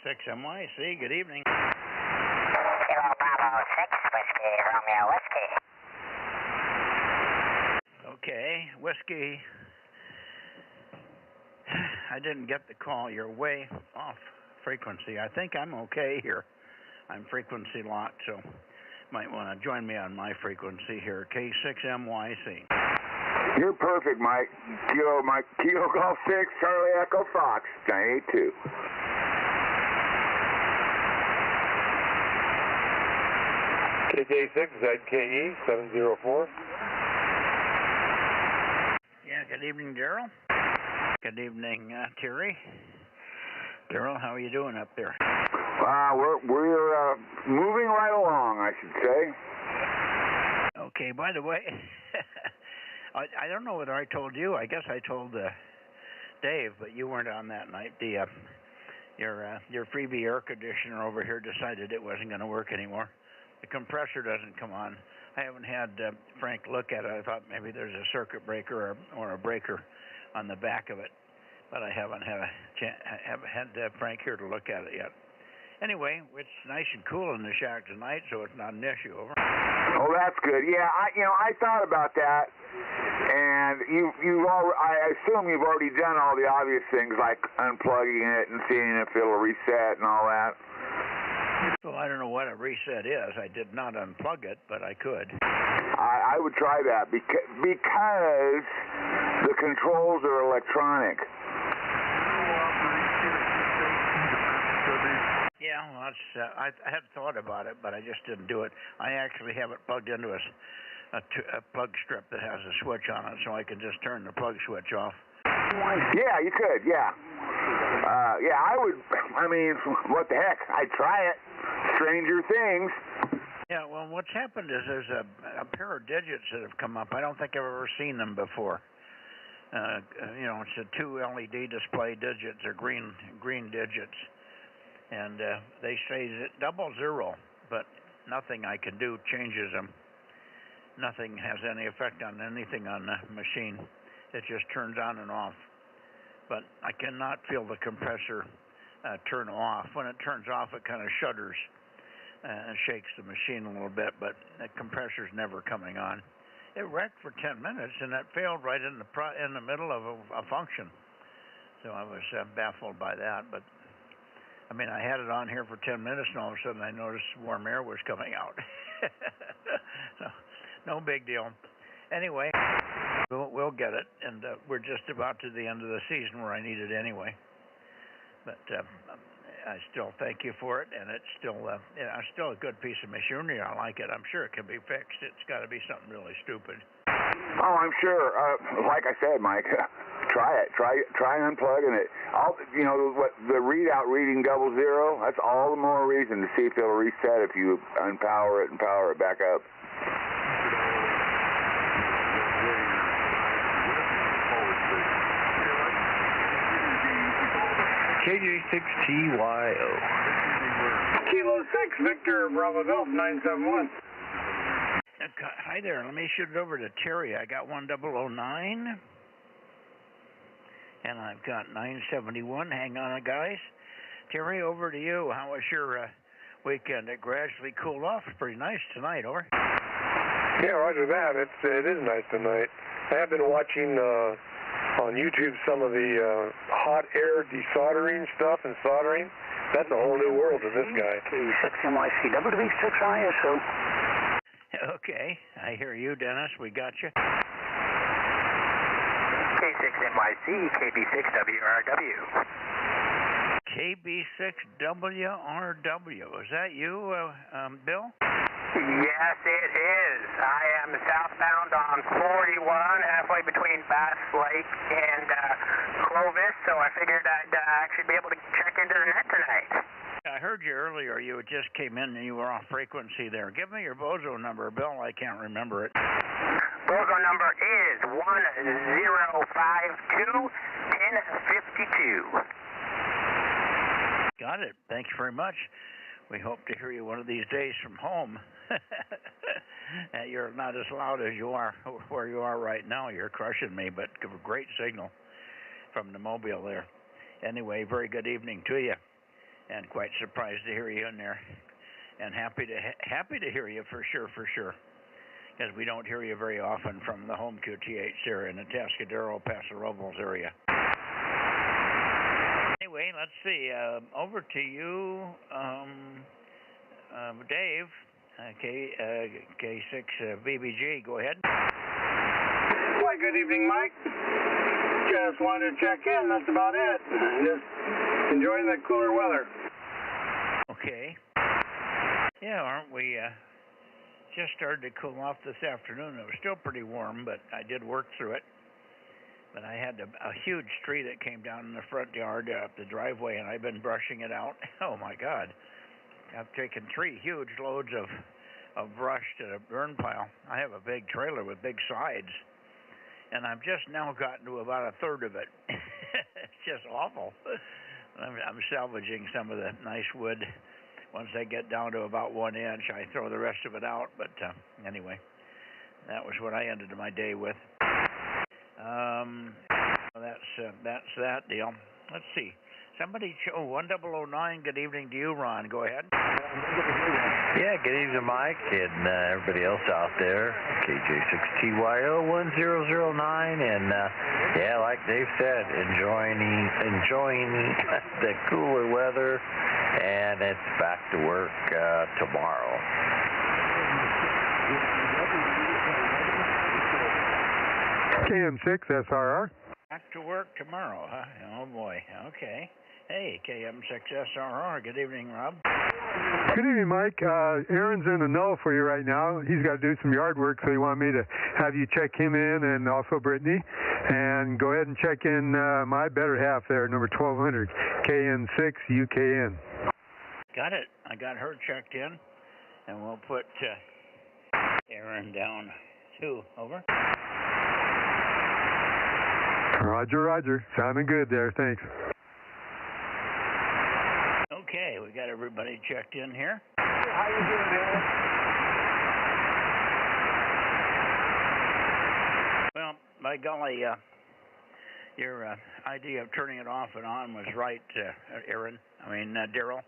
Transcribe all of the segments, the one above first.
6MYC, good evening. Kilo Bravo 6, Whiskey, Romeo Whiskey. Okay, Whiskey. I didn't get the call. You're way off frequency. I think I'm okay here. I'm frequency locked, so might want to join me on my frequency here. K6MYC. You're perfect, Mike. Kilo Golf 6, Charlie Echo Fox, 982. KJ6, ZKE, 704. Yeah, good evening, Daryl. Good evening, Terry. Daryl, how are you doing up there? We're moving right along, I should say. Okay, by the way, I don't know whether I told you. I guess I told Dave, but you weren't on that night. Your freebie air conditioner over here decided it wasn't going to work anymore. The compressor doesn't come on. I haven't had Frank look at it. I thought maybe there's a circuit breaker or a breaker on the back of it, but I haven't had Frank here to look at it yet. Anyway, it's nice and cool in the shack tonight, so it's not an issue. Over. Oh, that's good. Yeah, I thought about that, and I assume you've already done all the obvious things like unplugging it and seeing if it'll reset and all that. Well, I don't know what a reset is. I did not unplug it, but I could. I would try that because the controls are electronic. Yeah, well, I had thought about it, but I just didn't do it. I actually have it plugged into a plug strip that has a switch on it, so I can just turn the plug switch off. Yeah, you could, yeah. I would, what the heck? I'd try it. Stranger things. Yeah, well, what's happened is there's a pair of digits that have come up. I don't think I've ever seen them before. It's a 2 LED display digits, or green digits. And they say 00, but nothing I can do changes them. Nothing has any effect on anything on the machine. It just turns on and off. But I cannot feel the compressor turn off. When it turns off, it kind of shudders and shakes the machine a little bit, but the compressor's never coming on. It wrecked for 10 minutes, and it failed right in the middle of a function. So I was baffled by that. But I had it on here for 10 minutes, and all of a sudden I noticed warm air was coming out. So, no big deal. Anyway, we'll get it, and we're just about to the end of the season where I need it anyway. But I still thank you for it, and it's still a good piece of machinery. I like it. I'm sure it can be fixed. It's got to be something really stupid. Oh, I'm sure. Like I said, Mike, try it. Try unplugging it. What the readout reading 00. That's all the more reason to see if it'll reset if you unpower it and power it back up. KJ6TYO. Kilo 6, Victor, Bravo Golf, 971. Hi there. Let me shoot it over to Terry. I got 1009. And I've got 971. Hang on, guys. Terry, over to you. How was your weekend? It gradually cooled off. It's pretty nice tonight, over. Yeah, roger that. It is nice tonight. I have been watching on YouTube some of the hot air desoldering stuff and soldering. That's a whole new world to this guy. K6MYC, WB6ISO. Okay, I hear you, Dennis. We got you. K6MYC, KB6WRW. KB6WRW. Is that you, Bill? Yes, it is. I am southbound on 41, halfway between Bass Lake and Clovis, so I figured I'd actually be able to check into the net tonight. I heard you earlier. You just came in and you were off frequency there. Give me your Bozo number, Bill. I can't remember it. Bozo number is 1052-1052. Got it. Thank you very much. We hope to hear you one of these days from home. You're not as loud as you are where you are right now. You're crushing me, but a great signal from the mobile there. Anyway, very good evening to you, and quite surprised to hear you in there, and happy to hear you for sure, because we don't hear you very often from the home QTH here in the Tascadero, Paso Robles area. Anyway, let's see. Over to you, Dave. K6 BBG. Go ahead. Why, good evening, Mike. Just wanted to check in. That's about it. Just enjoying the cooler weather. Okay. Yeah, aren't we? Just started to cool off this afternoon. It was still pretty warm, but I did work through it. But I had a huge tree that came down in the front yard up the driveway, and I've been brushing it out. Oh, my God. I've taken 3 huge loads of brush to the burn pile. I have a big trailer with big sides, and I've just now gotten to about a third of it. It's just awful. I'm salvaging some of the nice wood. Once I get down to about 1 inch, I throw the rest of it out. But anyway, that was what I ended my day with. That's that deal. Let's see. Somebody, 1009, good evening to you, Ron. Go ahead. Yeah, good evening, Mike, and everybody else out there. KJ6TYO1009, and yeah, like Dave said, enjoying the cooler weather, and it's back to work tomorrow. KM6 SRR. Back to work tomorrow, huh? Oh, boy. Okay. Hey, KM6SRR. Good evening, Rob. Good evening, Mike. Aaron's in the null for you right now. He's got to do some yard work, so he wanted me to have you check him in, and also Brittany. And go ahead and check in my better half there, number 1200, KN6UKN. Got it. I got her checked in, and we'll put Aaron down, too. Over. Roger, roger. Sounding good there. Thanks. Okay, we got everybody checked in here. How you doing, Aaron? Well, by golly, your idea of turning it off and on was right, Aaron. Daryl.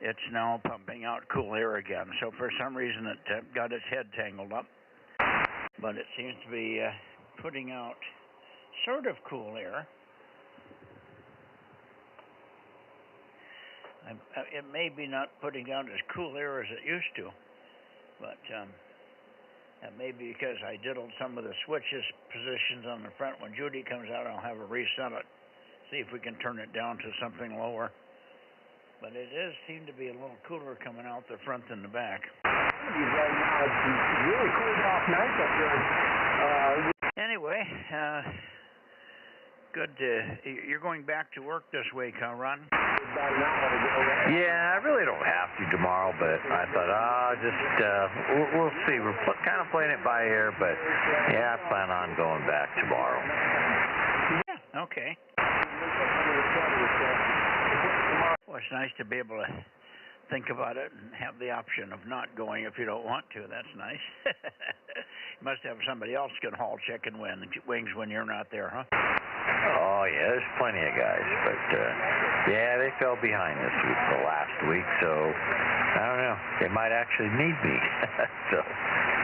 It's now pumping out cool air again. So for some reason it got its head tangled up. But it seems to be putting out sort of cool air. It may be not putting out as cool air as it used to, but that may be because I diddled some of the switches positions on the front. When Judy comes out, I'll have her reset it, see if we can turn it down to something lower. But it does seem to be a little cooler coming out the front than the back. Right now, it's really cooled off nice up here. Anyway, good. You're going back to work this week, huh, Ron? Yeah, I really don't have to tomorrow, but I thought, we'll see. We're kind of playing it by ear, but yeah, I plan on going back tomorrow. Yeah, okay. Well, it's nice to be able to think about it and have the option of not going if you don't want to. That's nice. You must have somebody else can haul chicken wings when you're not there, huh? Oh, yeah, there's plenty of guys, but yeah, they fell behind this week, the last week, so I don't know. They might actually need me. So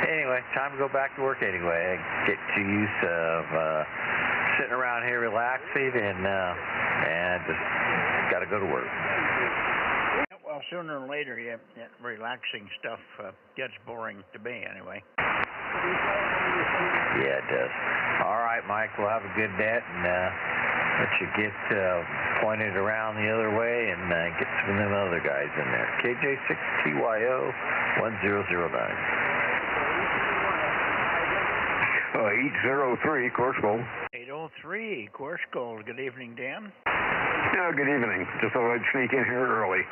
anyway, time to go back to work anyway. I get to use of sitting around here relaxing and just got to go to work. Well, sooner or later, that relaxing stuff gets boring to me anyway. Yeah, it does. All right, Mike, we'll have a good net, and let you get pointed around the other way and get some of them other guys in there. KJ6TYO 1009. 803, course gold. 803, course gold. Good evening, Dan. Yeah, good evening. Just thought I'd sneak in here early.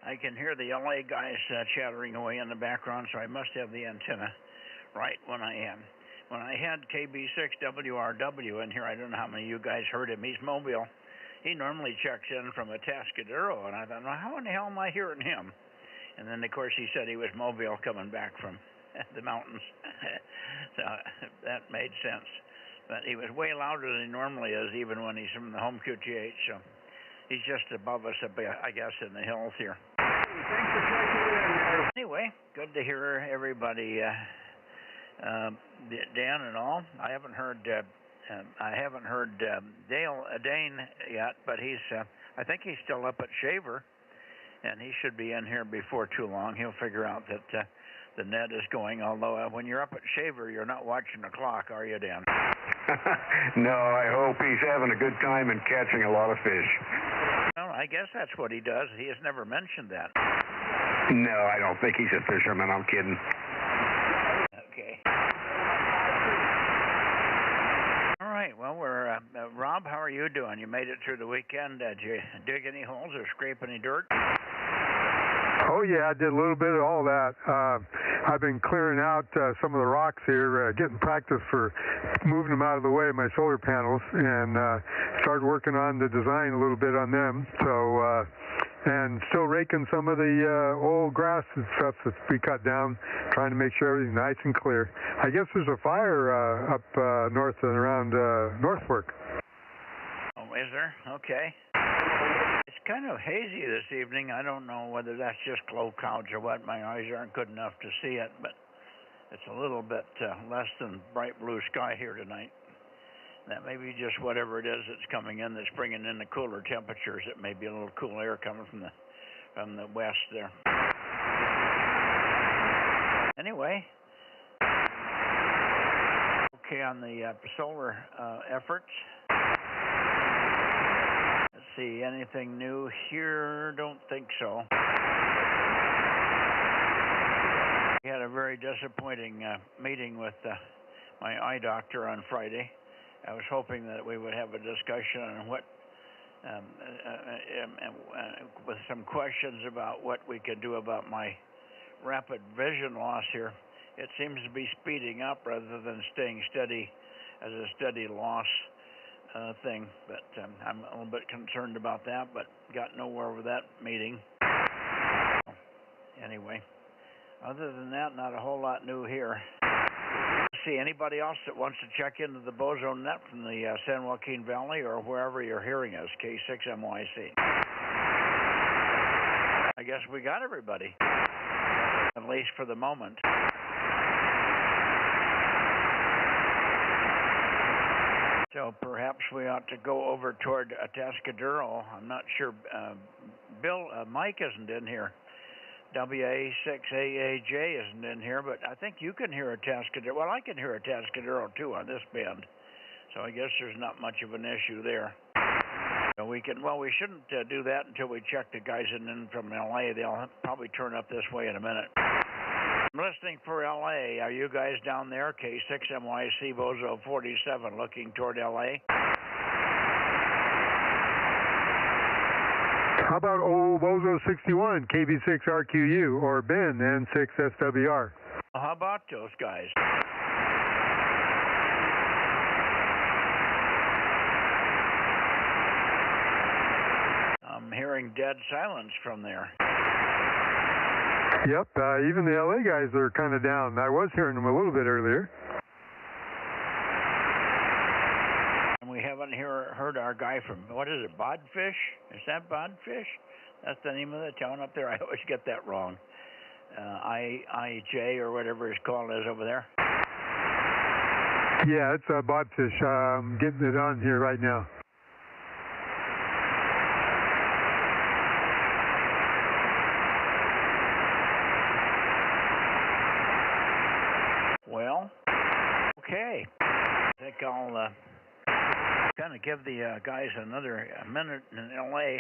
I can hear the LA guys chattering away in the background, so I must have the antenna right when I am. When I had KB6WRW in here, I don't know how many of you guys heard him. He's mobile. He normally checks in from a Atascadero, and I thought, well, how in the hell am I hearing him? And then, of course, he said he was mobile coming back from the mountains. So that made sense. But he was way louder than he normally is, even when he's from the home QTH. So he's just above us a bit, I guess, in the hills here. Thanks for checking in. Anyway, good to hear everybody, Dan and all. I haven't heard Dane yet, but I think he's still up at Shaver, and he should be in here before too long. He'll figure out that the net is going, although when you're up at Shaver, you're not watching the clock, are you, Dan? No, I hope he's having a good time and catching a lot of fish. Well, I guess that's what he does. He has never mentioned that. No, I don't think he's a fisherman. I'm kidding. Okay. All right. Well, we're Rob. How are you doing? You made it through the weekend. Did you dig any holes or scrape any dirt? Oh, yeah, I did a little bit of all that. I've been clearing out some of the rocks here, getting practice for moving them out of the way of my solar panels, and started working on the design a little bit on them. So, and still raking some of the old grass and stuff that we cut down, trying to make sure everything's nice and clear. I guess there's a fire up north and around Northfork. Oh, is there? Okay. It's kind of hazy this evening. I don't know whether that's just low clouds or what. My eyes aren't good enough to see it, but it's a little bit less than bright blue sky here tonight. That may be just whatever it is that's coming in that's bringing in the cooler temperatures. It may be a little cool air coming from the west there. Anyway, okay on the solar efforts. Let's see, anything new here? Don't think so. We had a very disappointing meeting with my eye doctor on Friday. I was hoping that we would have a discussion on what, with some questions about what we could do about my rapid vision loss here. It seems to be speeding up rather than staying steady as a steady loss thing. But I'm a little bit concerned about that, but got nowhere with that meeting. Anyway, other than that, not a whole lot new here. See anybody else that wants to check into the Bozo Net from the San Joaquin Valley or wherever you're hearing us, K6MYC. I guess we got everybody, at least for the moment. So perhaps we ought to go over toward Atascadero. I'm not sure. Mike isn't in here. WA6AAJ isn't in here, but I think you can hear Atascadero. Well, I can hear Atascadero too on this band, so I guess there's not much of an issue there. So we shouldn't do that until we check the guys in from LA. They'll probably turn up this way in a minute. I'm listening for LA. Are you guys down there? K6MYC Bozo 47 looking toward LA. How about old Bozo 61, KB6RQU, or Ben N6SWR? How about those guys? I'm hearing dead silence from there. Yep, even the LA guys are kind of down. I was hearing them a little bit earlier. And we haven't heard our guy from, what is it, Bodfish? Is that Bodfish? That's the name of the town up there. I always get that wrong. IJ or whatever his call is over there. Yeah, it's Bodfish. I'm getting it on here right now. think I'll kind of give the guys another minute in LA,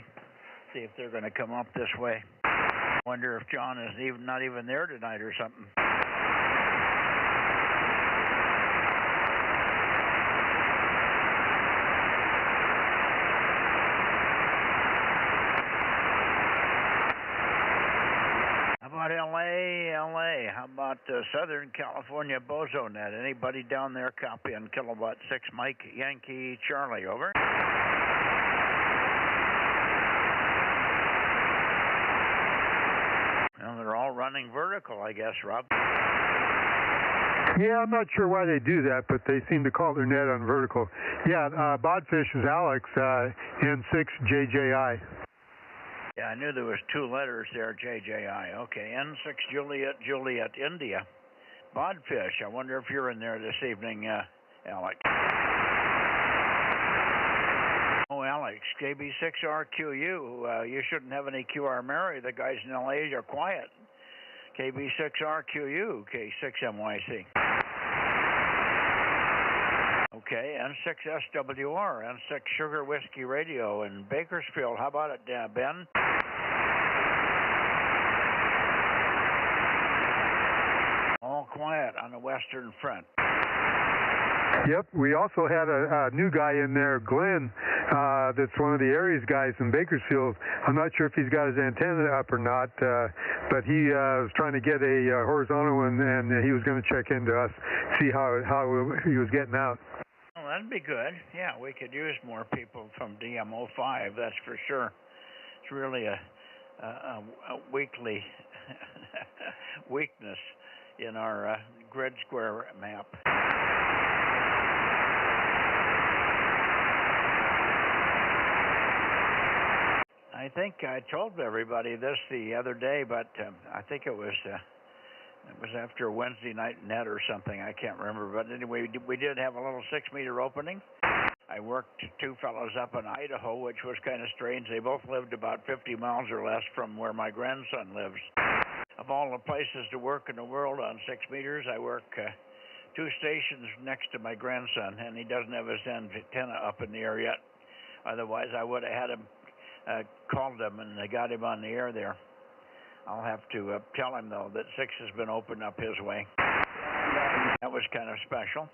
see if they're going to come up this way. Wonder if John is not even there tonight or something. How about LA? How about Southern California Bozo Net? Anybody down there copy on kilowatt 6 Mike Yankee Charlie, over? Well, they're all running vertical, I guess, Rob. Yeah, I'm not sure why they do that, but they seem to call their net on vertical. Yeah, Bodfish is Alex, N6JJI. Yeah, I knew there was 2 letters there, JJI. Okay, N6 Juliet India. Bodfish, I wonder if you're in there this evening, Alex. Oh, Alex, KB6RQU. You shouldn't have any QR Mary. The guys in LA are quiet. KB6RQU, K6MYC. Okay, N6SWR, N6 Sugar Whiskey Radio in Bakersfield. How about it, Ben? All quiet on the Western Front. Yep, we also had a new guy in there, Glenn, that's one of the Aries guys in Bakersfield. I'm not sure if he's got his antenna up or not, but he was trying to get a horizontal one, and he was going to check into us, see how he was getting out. Well, that'd be good. Yeah, we could use more people from DMO5, that's for sure. It's really a weekly weakness in our grid square map. I think I told everybody this the other day, but I think it was after Wednesday night net or something. I can't remember, but anyway, we did have a little 6-meter opening. I worked 2 fellows up in Idaho, which was kind of strange. They both lived about 50 miles or less from where my grandson lives. Of all the places to work in the world on 6 meters, I work 2 stations next to my grandson, and he doesn't have his antenna up in the air yet. Otherwise, I would have had him called him, and they got him on the air there. I'll have to tell him, though, that 6 has been opened up his way. That was kind of special.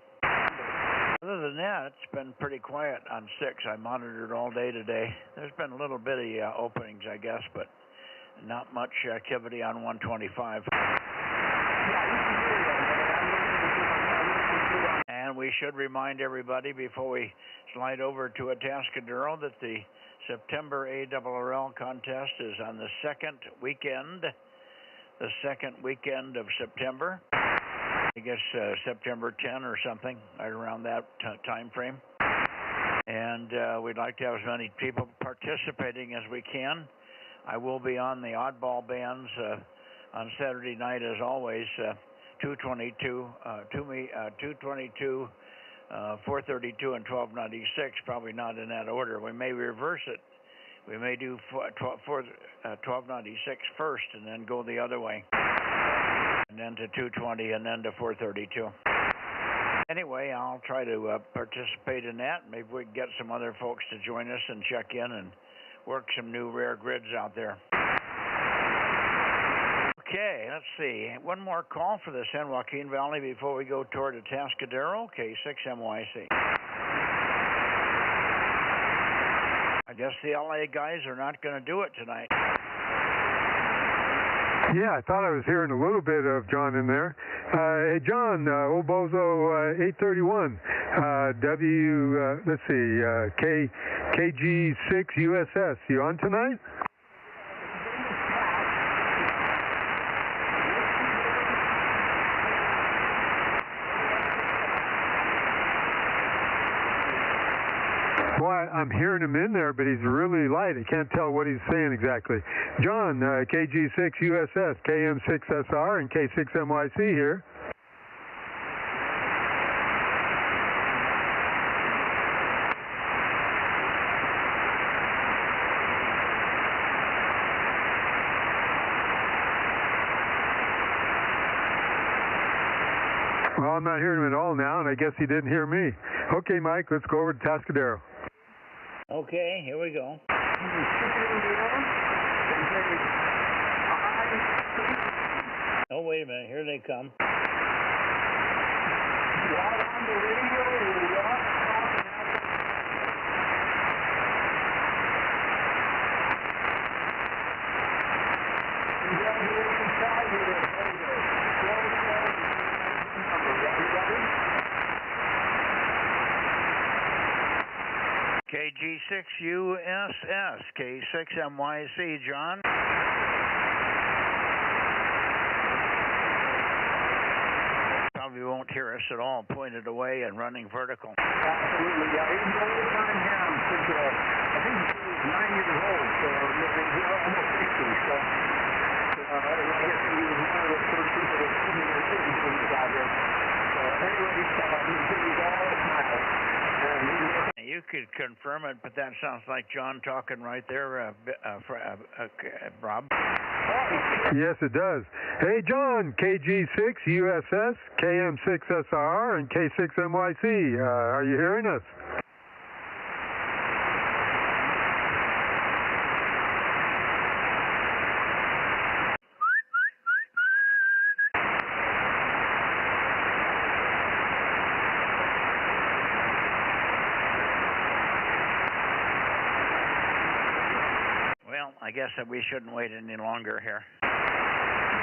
Other than that, it's been pretty quiet on 6. I monitored all day today. There's been a little bitty openings, I guess, but not much activity on 125. And we should remind everybody before we slide over to Atascadero that the September ARRL contest is on the second weekend of September. I guess September 10 or something, right around that time frame. And we'd like to have as many people participating as we can. I will be on the oddball bands on Saturday night, as always, 222, 432, and 1296, probably not in that order. We may reverse it. We may do 1296 first and then go the other way. And then to 220 and then to 432. Anyway, I'll try to participate in that. Maybe we can get some other folks to join us and check in and work some new rare grids out there. Okay, let's see. One more call for the San Joaquin Valley before we go toward Atascadero. K6MYC. I guess the LA guys are not going to do it tonight. Yeah, I thought I was hearing a little bit of John in there. Hey, John, old Bozo 831, let's see, KG6 USS. You on tonight? Well, I'm hearing him in there, but he's really light. I can't tell what he's saying exactly. John, KG6 USS, KM6SR, and K6MYC here. Well, I'm not hearing him at all now, and I guess he didn't hear me. Okay, Mike, let's go over to Tascadero. Okay, here we go. Oh, wait a minute. Here they come. KG6USS, K6MYC, John. Probably won't hear us at all, pointed away and running vertical. Absolutely, yeah. Even the old time ham, I think he was 9 years old, so almost 60. So I guess he was one of the first people that put me in things out here. So anyway, he's all smiles. You could confirm it, but that sounds like John talking right there, Rob. Yes, it does. Hey, John, KG6USS, KM6SR, and K6MYC. Are you hearing us? I guess that we shouldn't wait any longer here.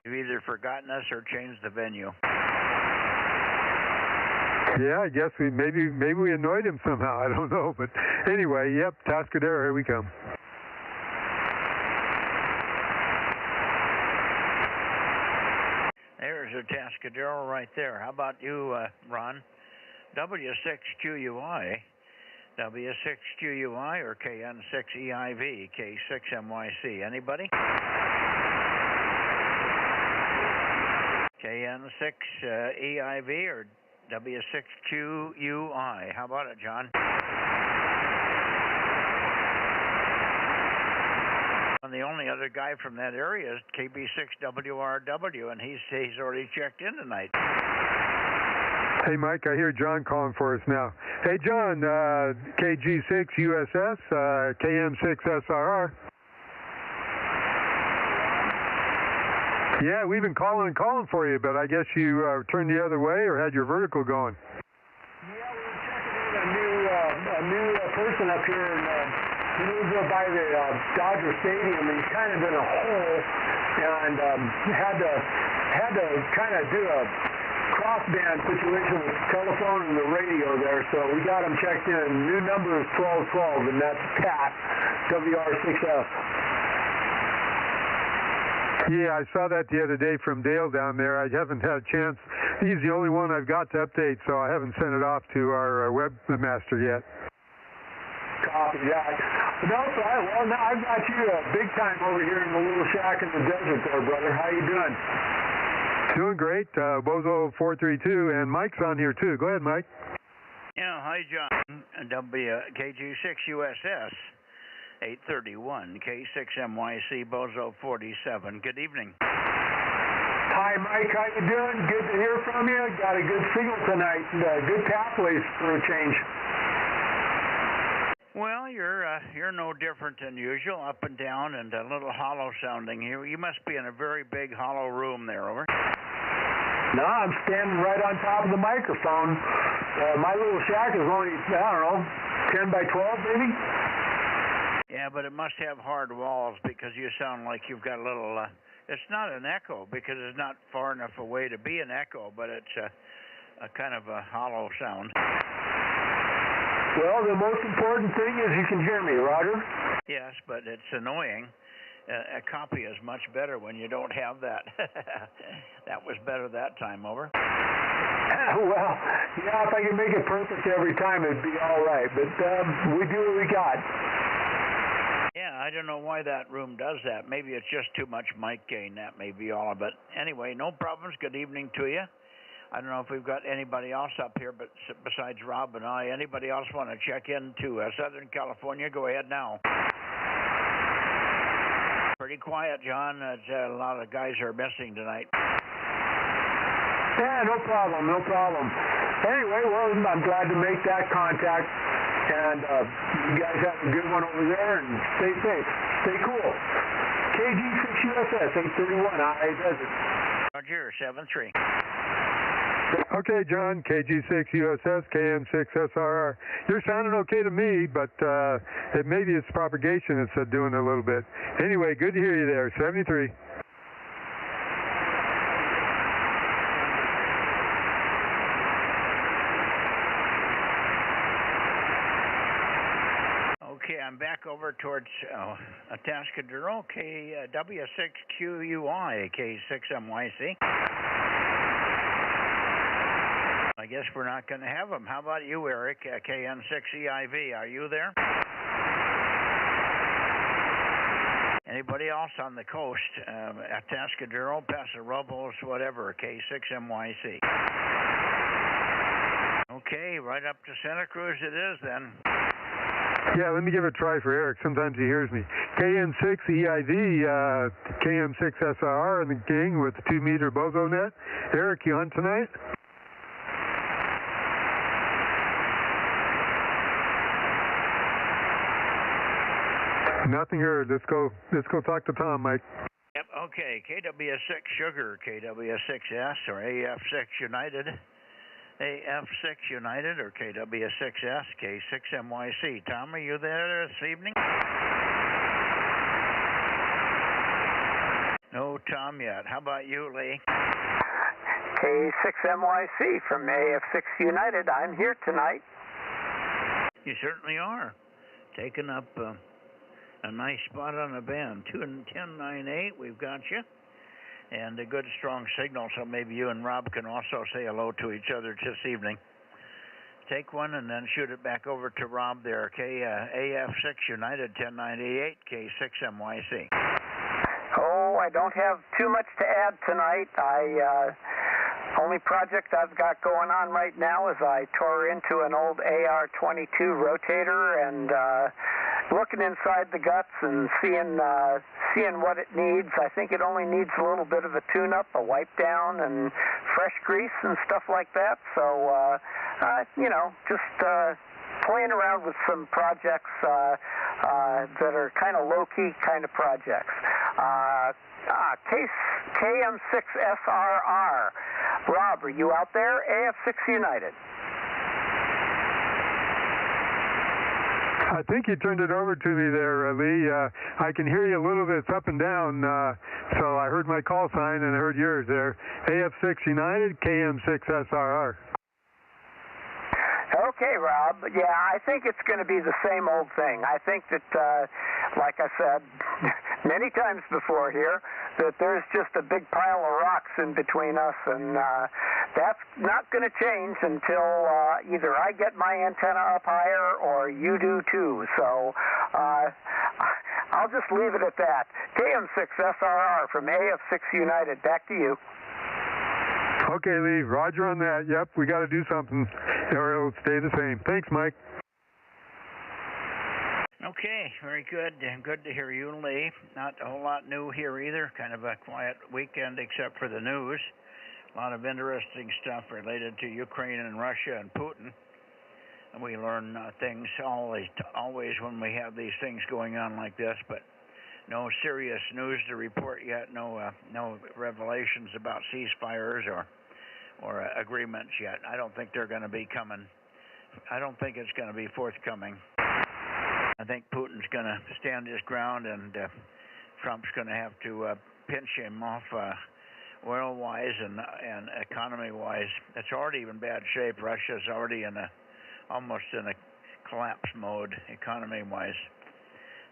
You've either forgotten us or changed the venue. Yeah, I guess maybe we annoyed him somehow. I don't know, but anyway, yep, Tascadero, here we come. There's a Tascadero right there. How about you, Ron? W6QUI. W6QUI or KN6EIV, K6MYC. Anybody? KN6EIV or W6QUI. How about it, John? And the only other guy from that area is KB6WRW, and he's already checked in tonight. Hey, Mike, I hear John calling for us now. Hey, John, KG6USS, KM6SRR. Yeah, we've been calling for you, but I guess you turned the other way or had your vertical going. Yeah, we were checking in a new person up here, and he lives by the Dodger Stadium, and he's kind of in a hole, and had to kind of do a crossband situation with the telephone and the radio there, so we got him checked in. New number is 1212, and that's Pat, WR6F. Yeah, I saw that the other day from Dale down there. I haven't had a chance. He's the only one I've got to update, so I haven't sent it off to our webmaster yet. Copy that. Nope, well, now I've got you big time over here in the little shack in the desert there, brother. How you doing? Doing great. Bozo 432, and Mike's on here too. Go ahead, Mike. Yeah, hi, John. KG6USS 831, K6MYC Bozo 47. Good evening. Hi, Mike. How you doing? Good to hear from you. Got a good signal tonight. Good pathways for a change. Well, you're no different than usual, up and down and a little hollow sounding here. You must be in a very big hollow room there, over. No, I'm standing right on top of the microphone. My little shack is only, I don't know, 10 by 12 maybe? Yeah, but it must have hard walls because you sound like you've got a little, it's not an echo because it's not far enough away to be an echo, but it's a kind of a hollow sound. Well, the most important thing is you can hear me, Roger. Yes, but it's annoying. A copy is much better when you don't have that. That was better that time, over. Well, yeah, if I could make it perfect every time, it'd be all right. But we do what we got. Yeah, I don't know why that room does that. Maybe it's just too much mic gain. That may be all of it. Anyway, no problems. Good evening to you. I don't know if we've got anybody else up here, but besides Rob and I, anybody else want to check into Southern California? Go ahead now. Pretty quiet, John. A lot of guys are missing tonight. Yeah, no problem, no problem. Anyway, well, I'm glad to make that contact, and you guys have a good one over there, and stay safe, stay cool. KG6USS 831 I Desert. Roger, 7-3. Okay, John, KG6USS, KM6SRR. You're sounding okay to me, but maybe it's propagation that's doing a little bit. Anyway, good to hear you there, 73. Okay, I'm back over towards Atascadero, KW6QUI, K6MYC. I guess we're not going to have them. How about you, Eric, KN6EIV? Are you there? Anybody else on the coast? Atascadero, Paso Robles, whatever, K6MYC. Okay, right up to Santa Cruz it is then. Yeah, let me give it a try for Eric. Sometimes he hears me. KN6EIV, KM6SRR, and the gang with the 2-meter Bozo Net. Eric, you on tonight? Nothing heard. Let's go talk to Tom, Mike. Yep, okay. KW6 Sugar, KW6S, or AF6 United. AF6 United, or KW6S, K6MYC. Tom, are you there this evening? No Tom yet. How about you, Lee? K6MYC from AF6 United. I'm here tonight. You certainly are. Taking up a nice spot on the band. 21098, we've got you. And a good strong signal, so maybe you and Rob can also say hello to each other this evening. Take one and then shoot it back over to Rob there. AF6 United 1098, K6MYC. Oh, I don't have too much to add tonight. Only project I've got going on right now is I tore into an old AR-22 rotator and looking inside the guts and seeing what it needs. I think it only needs a little bit of a tune-up, a wipe down, and fresh grease and stuff like that. So, just playing around with some projects that are kind of low-key kind of projects. KM6SRR. Rob, are you out there? AF6 United. I think you turned it over to me there, Lee. I can hear you a little bit. It's up and down. So I heard my call sign and I heard yours there. AF6 United, KM6SRR. Okay, Rob. Yeah, I think it's going to be the same old thing. I think that, like I said many times before here, that there's just a big pile of rocks in between us, and that's not going to change until either I get my antenna up higher or you do too. So I'll just leave it at that. KM6SRR from AF6 United. Back to you. Okay, Lee. Roger on that. Yep, we got to do something, or it'll stay the same. Thanks, Mike. Okay, very good. Good to hear you, Lee. Not a whole lot new here either. Kind of a quiet weekend except for the news. A lot of interesting stuff related to Ukraine and Russia and Putin. And we learn things always when we have these things going on like this, but no serious news to report yet. No revelations about ceasefires or agreements yet. I don't think they're going to be coming. I don't think it's going to be forthcoming. I think Putin's going to stand his ground, and Trump's going to have to pinch him off oil-wise and economy-wise. It's already in bad shape. Russia's already almost in a collapse mode economy-wise.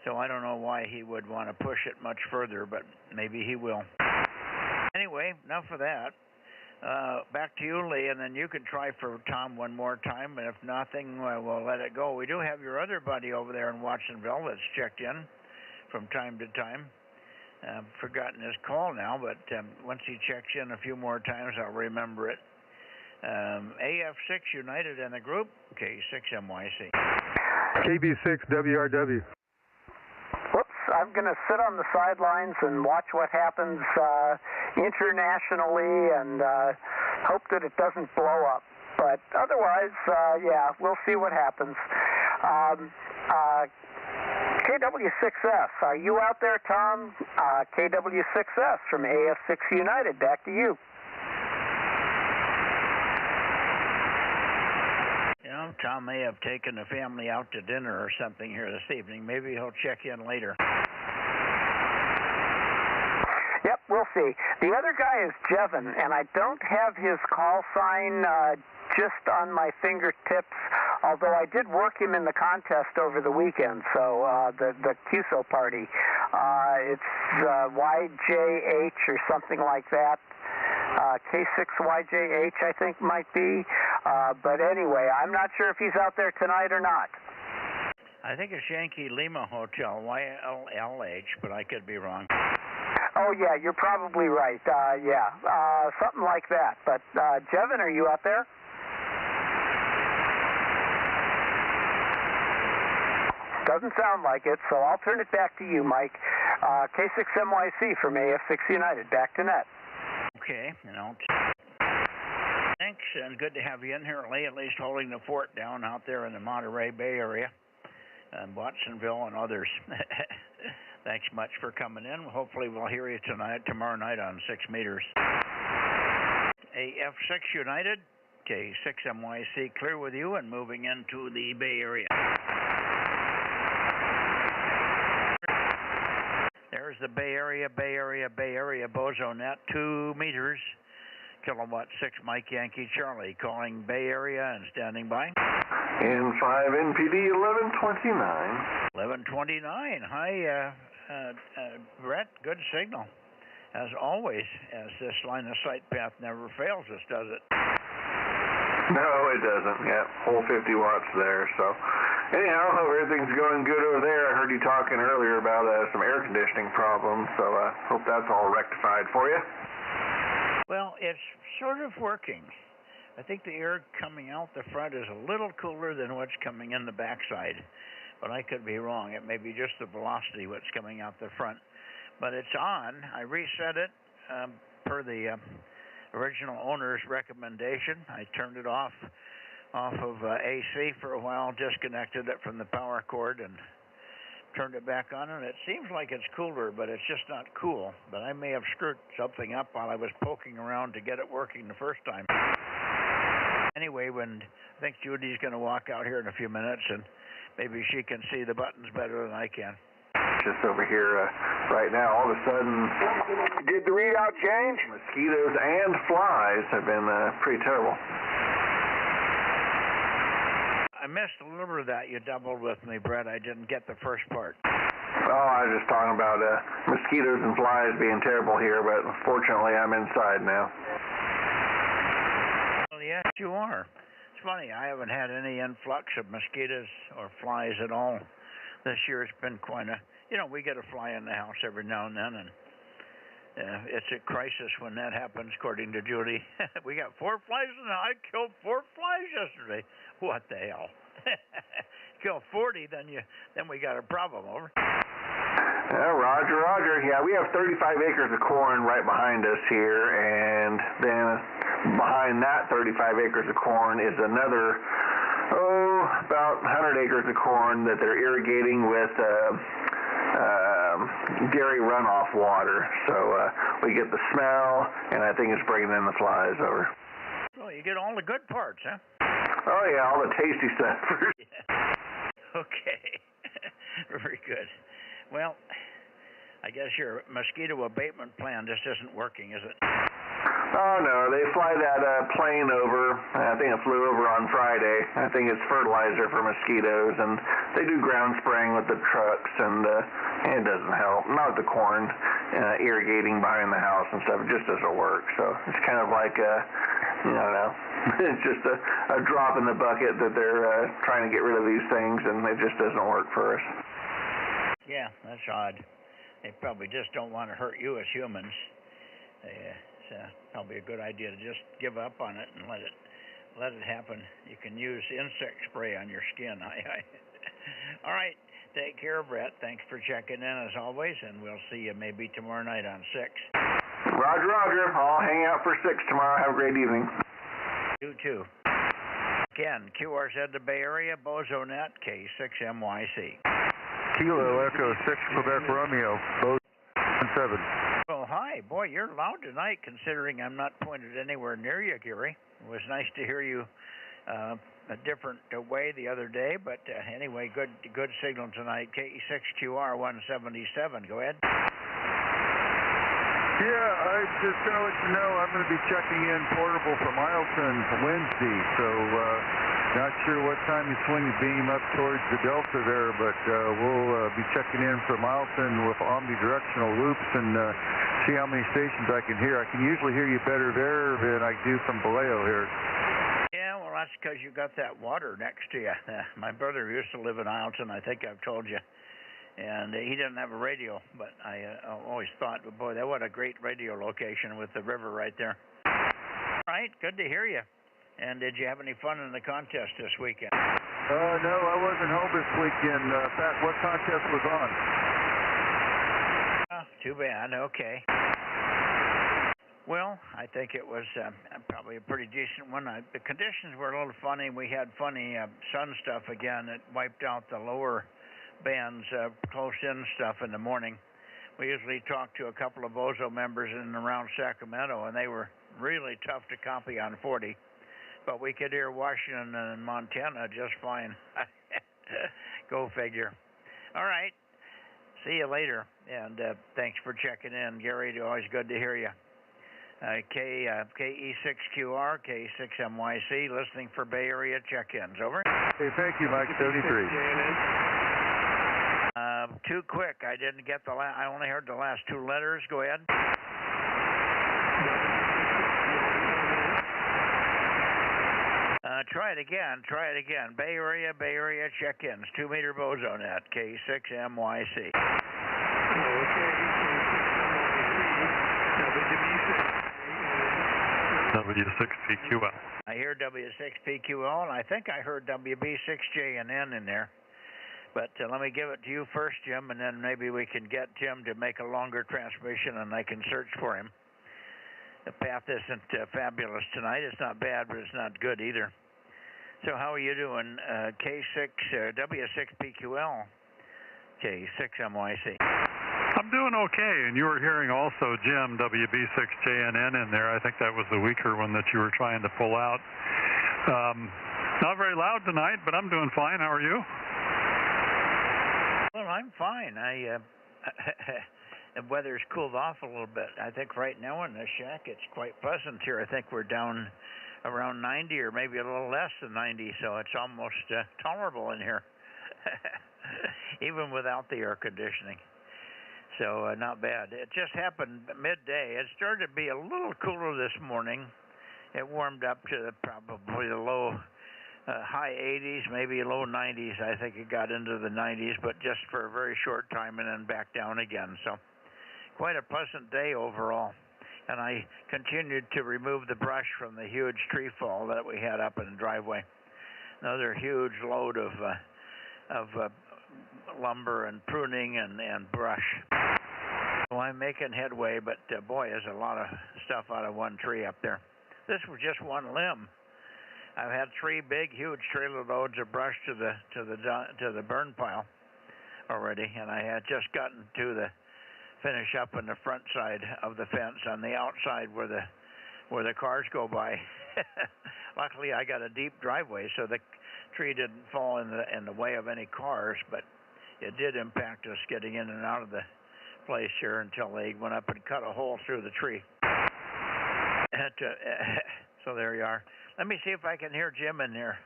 So I don't know why he would want to push it much further, but maybe he will. Anyway, enough of that. Back to you, Lee, and then you can try for Tom one more time, and if nothing, we'll let it go. We do have your other buddy over there in Watsonville that's checked in from time to time. I've forgotten his call now, but once he checks in a few more times, I'll remember it. AF6 United in the group, K6MYC. KB6WRW. Whoops, I'm going to sit on the sidelines and watch what happens internationally and hope that it doesn't blow up. But otherwise, yeah, we'll see what happens. KW6S, are you out there, Tom? KW6S from AF6 United, back to you. You know, Tom may have taken the family out to dinner or something here this evening. Maybe he'll check in later. Yep, we'll see. The other guy is Jevin, and I don't have his call sign just on my fingertips, although I did work him in the contest over the weekend, so the QSO party. It's YJH or something like that. K6YJH, I think, might be. But anyway, I'm not sure if he's out there tonight or not. I think it's Yankee Lima Hotel, YLLH, but I could be wrong. Oh, yeah, you're probably right. Yeah, something like that. But, Jevin, are you out there? Doesn't sound like it, so I'll turn it back to you, Mike. K6MYC from AF6 United. Back to net. Okay, you know. Thanks, and good to have you in here, Lee, at least holding the fort down out there in the Monterey Bay area, and Watsonville and others. Thanks much for coming in. Hopefully we'll hear you tomorrow night on 6 meters. AF6 United, K6MYC clear with you and moving into the Bay Area. There's the Bay Area, Bozo Net, 2 meters, kilowatt 6, Mike Yankee Charlie, calling Bay Area and standing by. And 5 NPD 1129. 1129. Hi, Brett. Good signal, as always, as this line of sight path never fails us, does it? No, it doesn't. Yeah, whole 50 watts there. So, anyhow, hope everything's going good over there. I heard you talking earlier about some air conditioning problems, so I hope that's all rectified for you. Well, it's sort of working. I think the air coming out the front is a little cooler than what's coming in the backside, but I could be wrong. It may be just the velocity what's coming out the front. But it's on. I reset it per the original owner's recommendation. I turned it off of AC for a while, disconnected it from the power cord, and turned it back on, and it seems like it's cooler, but it's just not cool. But I may have screwed something up while I was poking around to get it working the first time. Anyway, I think Judy's going to walk out here in a few minutes, and maybe she can see the buttons better than I can. Just over here right now, all of a sudden, Did the readout change? mosquitoes and flies have been pretty terrible. I missed a little bit of that. You doubled with me, Brett. I didn't get the first part. Oh, I was just talking about mosquitoes and flies being terrible here, but fortunately I'm inside now. Well, yes, you are. It's funny. I haven't had any influx of mosquitoes or flies at all this year. It's been quite a... You know, we get a fly in the house every now and then, and it's a crisis when that happens, according to Judy. We got 4 flies in the house. I killed 4 flies yesterday. What the hell? Kill 40, then we got a problem. Over. Roger. Yeah, we have 35 acres of corn right behind us here, and then behind that 35 acres of corn is another, about 100 acres of corn that they're irrigating with dairy runoff water. So we get the smell, and I think it's bringing in the flies over. Well, you get all the good parts, huh? Oh, yeah, all the tasty stuff. Yeah. Okay. Very good. Well, I guess your mosquito abatement plan just isn't working, is it? Oh, no, they fly that plane over. I think it flew over on Friday. I think it's fertilizer for mosquitoes, and they do ground spraying with the trucks, and it doesn't help. Not with the corn irrigating behind the house and stuff. It just doesn't work. So it's kind of like, I don't know, it's just a drop in the bucket that they're trying to get rid of these things, and it just doesn't work for us. Yeah, that's odd. They probably just don't want to hurt you as humans. It's probably a good idea to just give up on it and let it happen. You can use insect spray on your skin. All right, take care, Brett. Thanks for checking in as always, and we'll see you maybe tomorrow night on 6. Roger, Roger. I'll hang out for 6 tomorrow. Have a great evening. You too. Again, QRZ the Bay Area, Bozo Net, K6MYC. Kilo Echo 6 Quebec Romeo, Bozo 7. Well, hi. Boy, you're loud tonight considering I'm not pointed anywhere near you, Gary. It was nice to hear you a different way the other day, but anyway, good signal tonight. KE6QR 177. Go ahead. Yeah, I just going to let you know I'm going to be checking in portable from Milton Wednesday, so not sure what time you swing the beam up towards the Delta there, but we'll be checking in from Milton with omnidirectional loops and see how many stations I can hear. I can usually hear you better there than I do from Vallejo here. Yeah, well, that's because you got that water next to you. My brother used to live in Isleton, I think I've told you. And he didn't have a radio, but I always thought, boy, that what a great radio location with the river right there. All right, good to hear you. And did you have any fun in the contest this weekend? No, I wasn't home this weekend. Pat, what contest was on? Too bad. Okay. Well, I think it was probably a pretty decent one. The conditions were a little funny. We had funny sun stuff again. It wiped out the lower bands, close-in stuff in the morning. We usually talk to a couple of Bozo members in and around Sacramento, and they were really tough to copy on 40. But we could hear Washington and Montana just fine. Go figure. All right. See you later, and thanks for checking in, Gary. Always good to hear you. KE6QR, K6MYC, listening for Bay Area check-ins. Over. Hey, thank you, Mike. 73. Too quick. I didn't get I only heard the last 2 letters. Go ahead. Try it again. Bay Area check-ins. 2-meter Bozo Net, K6MYC. W6PQL. I hear W6PQL, and I think I heard WB6JNN in there. But let me give it to you first, Jim, and then maybe we can get Jim to make a longer transmission, and I can search for him. The path isn't fabulous tonight. It's not bad, but it's not good either. So how are you doing, W6PQL, K6MYC? I'm doing okay, and you were hearing also Jim, WB6JNN in there. I think that was the weaker one that you were trying to pull out. Not very loud tonight, but I'm doing fine. How are you? Well, I'm fine. The weather's cooled off a little bit. I think right now in the shack it's quite pleasant here. I think we're down around 90 or maybe a little less than 90, so it's almost tolerable in here, even without the air conditioning. So not bad. It just happened midday. It started to be a little cooler this morning. It warmed up to probably the low high 80s, maybe low 90s. I think it got into the 90s, but just for a very short time and then back down again. So quite a pleasant day overall. And I continued to remove the brush from the huge tree fall that we had up in the driveway. Another huge load of lumber and pruning and brush. So I'm making headway, but boy, there's a lot of stuff out of one tree up there. This was just one limb. I've had 3 big, huge trailer loads of brush to the burn pile already, and I had just gotten to the finish up on the front side of the fence on the outside where the cars go by. Luckily, I got a deep driveway, so the tree didn't fall in the way of any cars, but it did impact us getting in and out of the place here until they went up and cut a hole through the tree. So there you are. Let me see if I can hear Jim in there.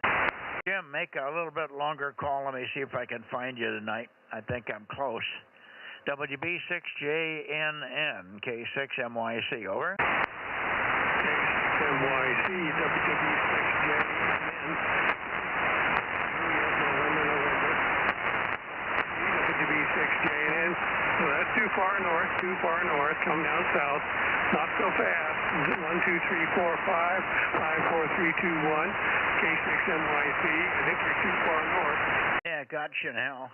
Jim, make a little bit longer call. Let me see if I can find you tonight. I think I'm close. WB6JNN, K6MYC, over. K6MYC, WB6JNN. WB6JNN. So that's too far north. Come down south. Not so fast. 1, 2, 3, 4, 5, 5, 4, 3, 2, 1. K6MYC. I think you're too far north. Yeah, gotcha now.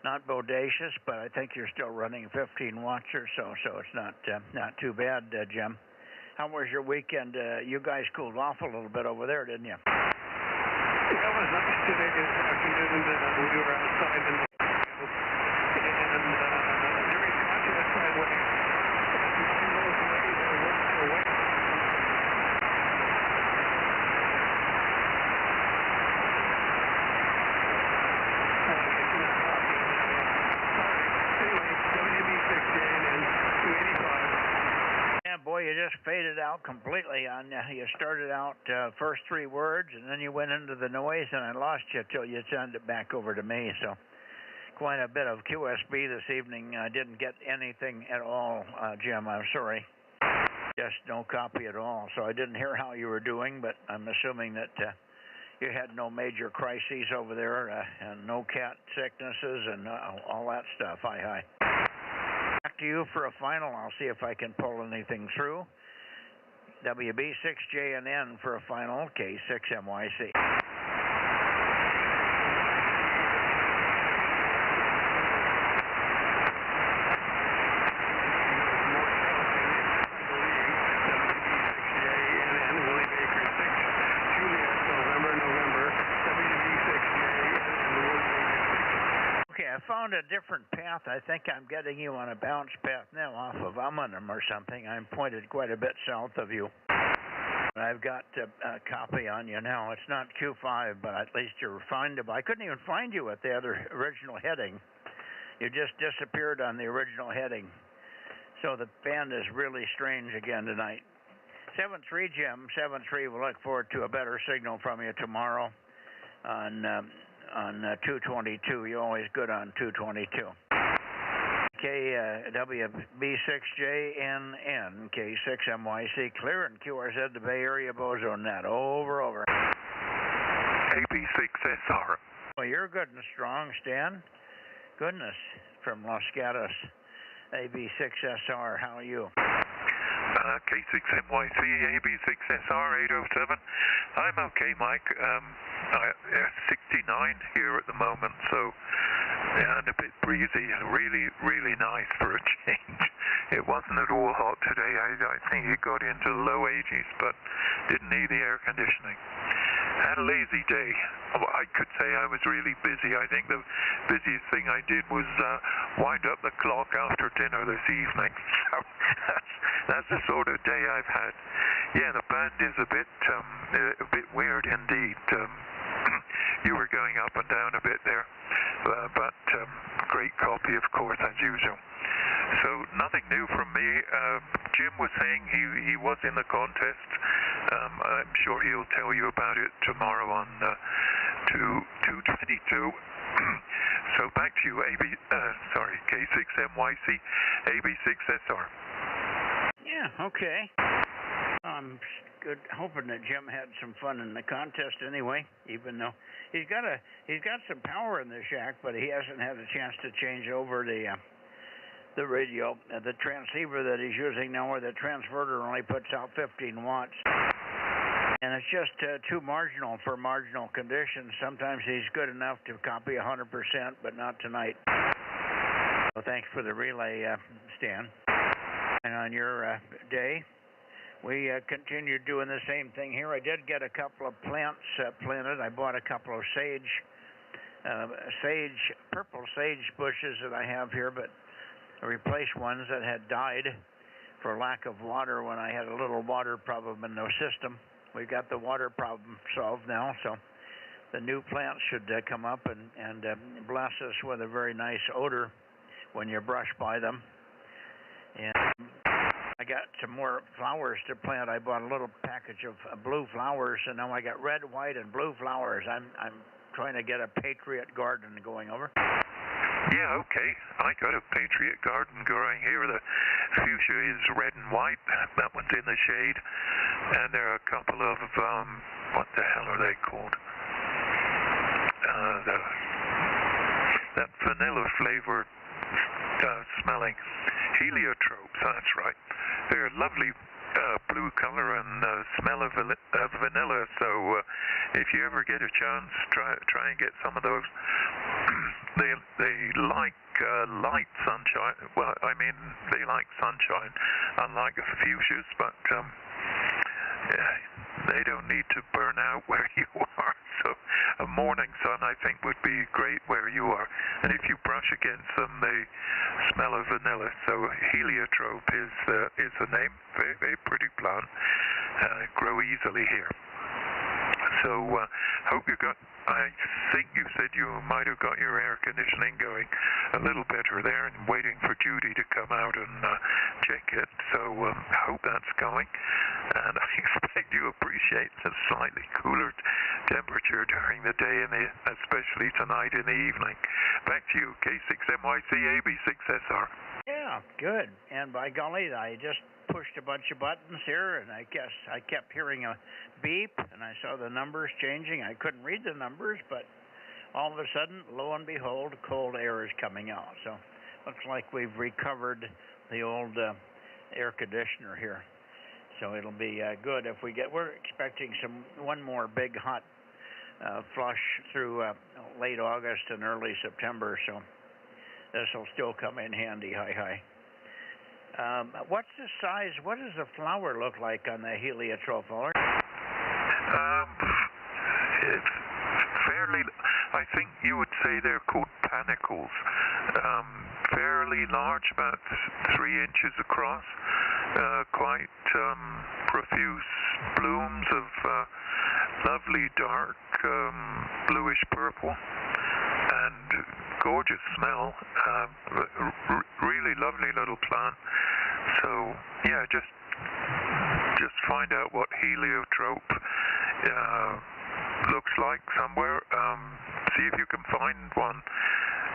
not bodacious, but I think you're still running 15 watts or so, so it's not too bad, Jim. How was your weekend? You guys cooled off a little bit over there, didn't you? Yeah, it was nice today this afternoon. We were outside in the and every contest I went, none of those ways are working their way. Boy, you just faded out completely on you. Started out first three words, and then you went into the noise, and I lost you till you turned it back over to me. So quite a bit of QSB this evening. I didn't get anything at all, Jim. I'm sorry. Just no copy at all. So I didn't hear how you were doing, but I'm assuming that you had no major crises over there, and no cat sicknesses and all that stuff. Hi. Back to you for a final. I'll see if I can pull anything through. WB6JNN for a final, K6MYC. I found a different path. I think I'm getting you on a bounce path now off of Umunham or something. I'm pointed quite a bit south of you. I've got a copy on you now. It's not Q5, but at least you're findable. I couldn't even find you at the other original heading. You just disappeared on the original heading. So the band is really strange again tonight. 7-3, Jim. 7-3. We'll look forward to a better signal from you tomorrow on 222. You're always good on 222. WB6JNN, K6MYC, clear and QRZ, the Bay Area Bozo Net. Over. AB6SR. Well, you're good and strong, Stan. Goodness, from Los Gatos. AB6SR, how are you? K6MYC, AB6SR 807. I'm okay, Mike. 69 here at the moment, so and a bit breezy. Really nice for a change. It wasn't at all hot today. I think it got into the low 80s, but didn't need the air conditioning. Had a lazy day. I could say I was really busy. I think the busiest thing I did was wind up the clock after dinner this evening. So that's the sort of day I've had. Yeah, the band is a bit weird indeed. You were going up and down a bit there, but great copy, of course, as usual. So nothing new from me. Jim was saying he was in the contest. I'm sure he'll tell you about it tomorrow on 222. So back to you, K6MYC, AB6SR. Yeah, okay. I'm good, hoping that Jim had some fun in the contest anyway, even though he's got some power in the shack, but he hasn't had a chance to change over the radio, the transceiver that he's using now, or the transverter only puts out 15 watts. And it's just too marginal for marginal conditions. Sometimes he's good enough to copy 100%, but not tonight. So thanks for the relay, Stan. And on your day, we continued doing the same thing here. I did get a couple of plants planted. I bought a couple of purple sage bushes that I have here, but I replaced ones that had died for lack of water when I had a little water problem in the system. We got the water problem solved now, so the new plants should come up and bless us with a very nice odor when you brush by them. And I got some more flowers to plant. I bought a little package of blue flowers, and now I got red, white, and blue flowers. I'm trying to get a Patriot garden going over. Yeah, okay. I got a Patriot garden growing here. The fuchsia is red and white. That one's in the shade. And there are a couple of, what the hell are they called? That vanilla-flavored smelling heliotropes, that's right. They're lovely blue color and smell of vanilla. So if you ever get a chance, try and get some of those. They like light sunshine. Well, I mean, they like sunshine, unlike fuchsias, but they don't need to burn out where you are. So a morning sun, I think, would be great where you are. And if you brush against them, they smell of vanilla. So heliotrope is the name. Very, very pretty plant. Grow easily here. So hope you got, I think you said you might have got your air conditioning going a little better there, and waiting for Judy to come out and check it. So hope that's going. And I expect you appreciate the slightly cooler temperature during the day, and especially tonight in the evening. Back to you, K6MYC AB6SR. Yeah, good. And by golly, I just pushed a bunch of buttons here, and I guess I kept hearing a beep, and I saw the numbers changing. I couldn't read the numbers, but all of a sudden, lo and behold, cold air is coming out. So looks like we've recovered the old air conditioner here. So it'll be good if we get. We're expecting one more big hot flush through late August and early September. So this will still come in handy. Hi. What's the size? What does the flower look like on the heliotrope? It's fairly. I think you would say they're called panicles. Fairly large, about 3 inches across. Quite profuse blooms of lovely dark bluish purple, and gorgeous smell. Really lovely little plant. So yeah, just find out what heliotrope looks like somewhere. See if you can find one.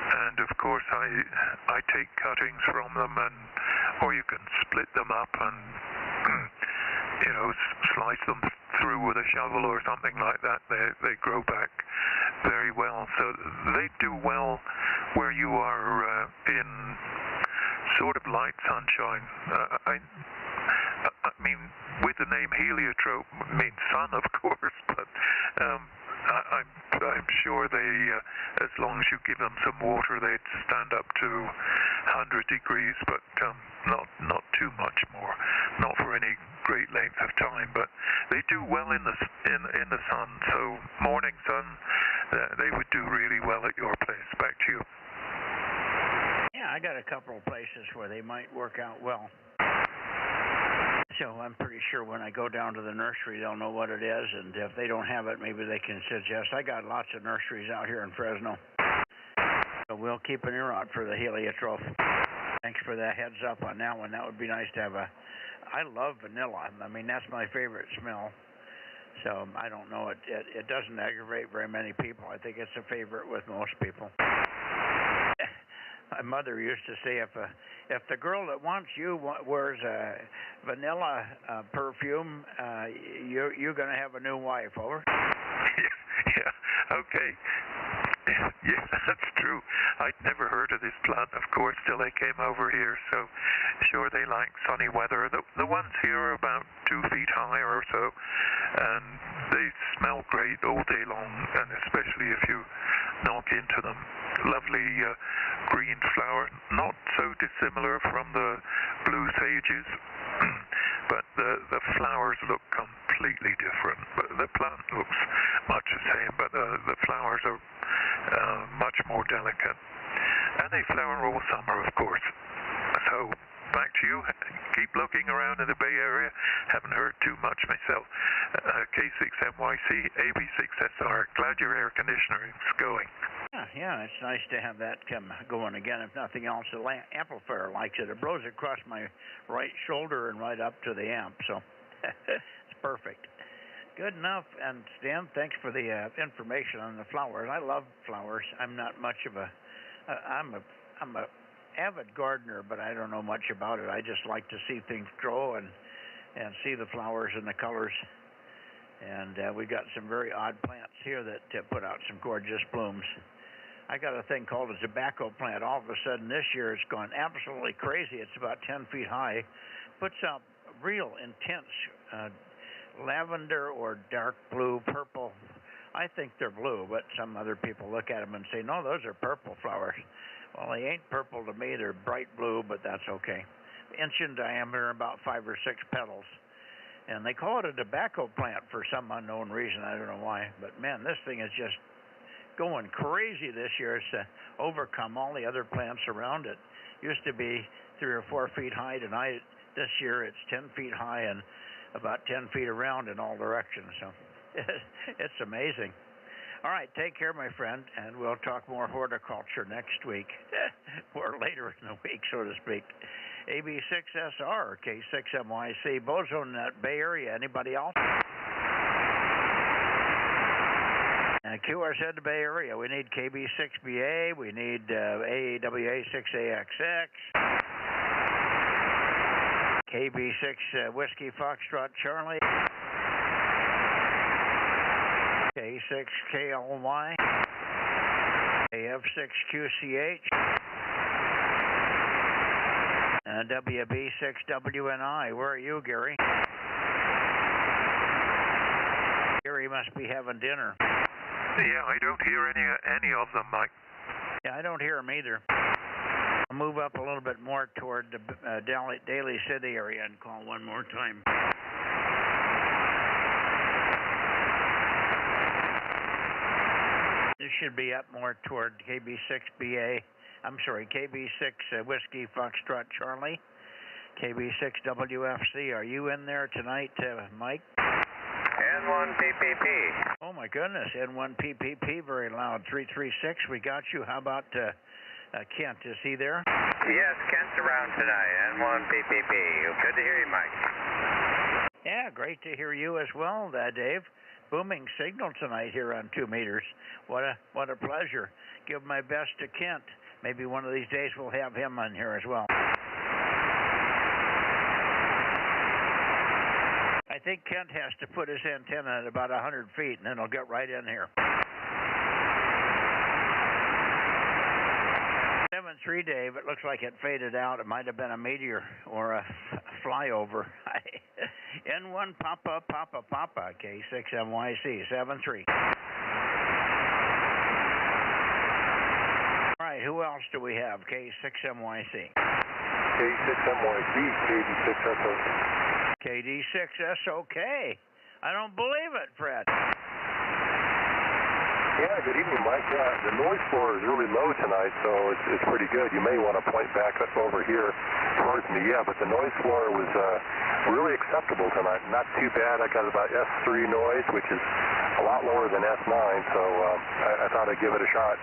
And of course, I take cuttings from them, or you can split them up and slice them through with a shovel or something like that. They grow back very well. So they do well where you are in sort of light sunshine. I mean, with the name heliotrope, means sun, of course, but I'm sure they, as long as you give them some water, they'd stand up to 100 degrees, but not too much more, not for any great length of time. But they do well in the sun. So morning sun, they would do really well at your place. Back to you. Yeah, I got a couple of places where they might work out well. So I'm pretty sure when I go down to the nursery, they'll know what it is, and if they don't have it, maybe they can suggest. I got lots of nurseries out here in Fresno, so we'll keep an ear out for the heliotrope. Thanks for that heads up on that one. That would be nice to have I love vanilla. I mean, that's my favorite smell. So I don't know. It doesn't aggravate very many people. I think it's a favorite with most people. My mother used to say, if the girl that wants you wears a vanilla perfume, you're going to have a new wife. Over. Yeah. Okay. Yeah, that's true. I'd never heard of this plant, of course, till I came over here. So, sure, they like sunny weather. The ones here are about 2 feet high or so, and they smell great all day long, and especially if you knock into them. Lovely green flower, not so dissimilar from the blue sages, but the flowers look completely different. But the plant looks much the same, but the flowers are much more delicate. And they flower all summer, of course. So, back to you. Keep looking around in the Bay Area. Haven't heard too much myself. K6MYC, AB6SR. Glad your air conditioner is going. Yeah, it's nice to have that come going again. If nothing else, the amplifier likes it. It blows across my right shoulder and right up to the amp, so it's perfect. Good enough. And Stan, thanks for the information on the flowers. I love flowers. I'm not much of I'm a avid gardener, but I don't know much about it. I just like to see things grow and see the flowers and the colors. And we got some very odd plants here that put out some gorgeous blooms. I got a thing called a tobacco plant. All of a sudden this year it's gone absolutely crazy. It's about 10 feet high. Puts out real intense lavender or dark blue, purple. I think they're blue, but some other people look at them and say, no, those are purple flowers. Well, they ain't purple to me. They're bright blue, but that's okay. Inch in diameter, about 5 or 6 petals. And they call it a tobacco plant for some unknown reason. I don't know why. But, man, this thing is just going crazy this year. It's overcome all the other plants around it. Used to be 3 or 4 feet high. Tonight, this year, it's 10 feet high and about 10 feet around in all directions. So it's amazing. All right, take care, my friend, and we'll talk more horticulture next week, or later in the week, so to speak. AB6SR, K6MYC, Bozo Net, Bay Area. Anybody else? QRZ, the Bay Area. We need KB6BA. We need AAWA6AXX. KB6 Whiskey Foxtrot Charlie. K6KLY. AF6QCH. WB6WNI. Where are you, Gary? Gary must be having dinner. Yeah, I don't hear any of them, Mike. Yeah, I don't hear them either. I'll move up a little bit more toward the Daly City area and call one more time. This should be up more toward KB6BA. I'm sorry, KB6 Whiskey Foxtrot Charlie. KB6WFC. Are you in there tonight, Mike? N1PPP. Oh, my goodness. N1PPP, very loud. 336, we got you. How about Kent? Is he there? Yes, Kent's around tonight. N1PPP. Good to hear you, Mike. Yeah, great to hear you as well, Dave. Booming signal tonight here on 2 meters. What a pleasure. Give my best to Kent. Maybe one of these days we'll have him on here as well. I think Kent has to put his antenna at about 100 feet, and then he'll get right in here. 7-3, Dave. It looks like it faded out. It might have been a meteor or a flyover. N1 Papa, K6MYC, 7-3. All right, who else do we have? K6MYC. K6MYC, KD6SO. KD6SOK. I don't believe it, Fred. Yeah, good evening, Mike. Yeah, the noise floor is really low tonight, so it's pretty good. You may want to point back up over here towards me. Yeah, but the noise floor was really acceptable tonight. Not too bad. I got about S3 noise, which is a lot lower than S9, so I thought I'd give it a shot.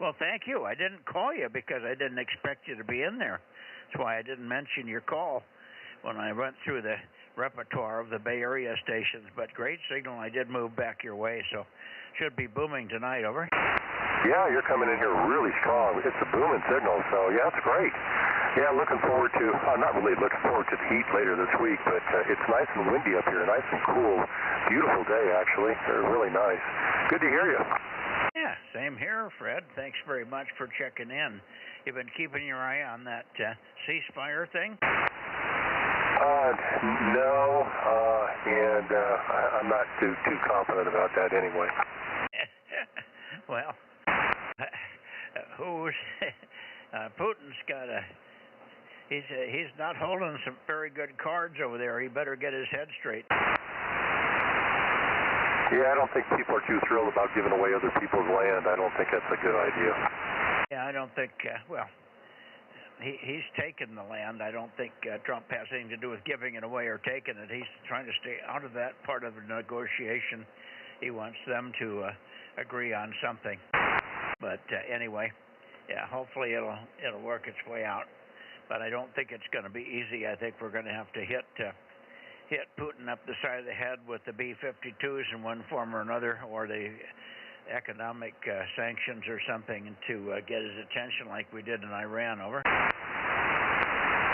Well, thank you. I didn't call you because I didn't expect you to be in there. That's why I didn't mention your call when I went through the repertoire of the Bay Area stations. But great signal. I did move back your way, so should be booming tonight. Over. Yeah, you're coming in here really strong. It's a booming signal, so yeah, it's great. Yeah, looking forward to, not really looking forward to the heat later this week, but it's nice and windy up here, nice and cool. Beautiful day, actually. They're really nice. Good to hear you. Yeah, same here, Fred. Thanks very much for checking in. You've been keeping your eye on that ceasefire thing? No, and I'm not too confident about that anyway. Well, Putin's got he's not holding some very good cards over there. He better get his head straight. Yeah, I don't think people are too thrilled about giving away other people's land. I don't think that's a good idea. Yeah, I don't think, he's taken the land. I don't think Trump has anything to do with giving it away or taking it. He's trying to stay out of that part of the negotiation. He wants them to agree on something. But anyway, yeah, hopefully it'll work its way out. But I don't think it's going to be easy. I think we're going to have to hit Putin up the side of the head with the B-52s in one form or another, or the economic sanctions or something to get his attention like we did in Iran. Over.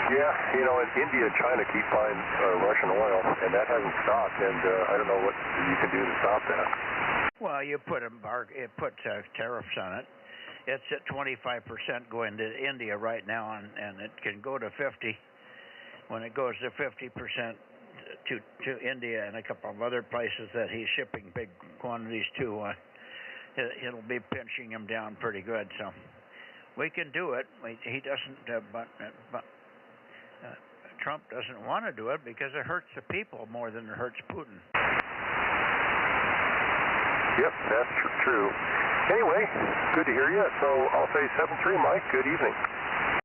Yeah, you know, and India and China keep buying Russian oil, and that hasn't stopped, and I don't know what you can do to stop that. Well, you put tariffs on it. It's at 25% going to India right now, and it can go to 50%. when it goes to 50% to India and a couple of other places that he's shipping big quantities to, it'll be pinching him down pretty good. So we can do it. He doesn't, but Trump doesn't want to do it because it hurts the people more than it hurts Putin. Yep, that's true. Anyway, good to hear you. So I'll say 7-3, Mike. Good evening.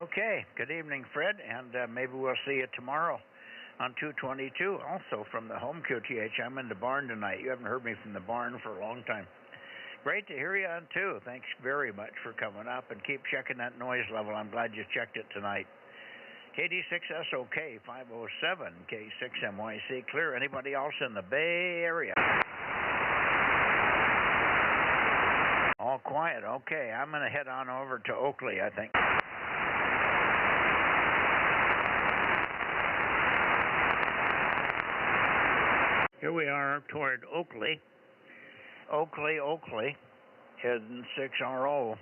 Okay. Good evening, Fred, and maybe we'll see you tomorrow on 222, also from the home QTH. I'm in the barn tonight. You haven't heard me from the barn for a long time. Great to hear you on 2. Thanks very much for coming up, and keep checking that noise level. I'm glad you checked it tonight. KD6SOK 507, K6MYC, clear. Anybody else in the Bay Area? All quiet. Okay, I'm going to head on over to Oakley, I think. Here we are toward Oakley. Oakley, N6RO,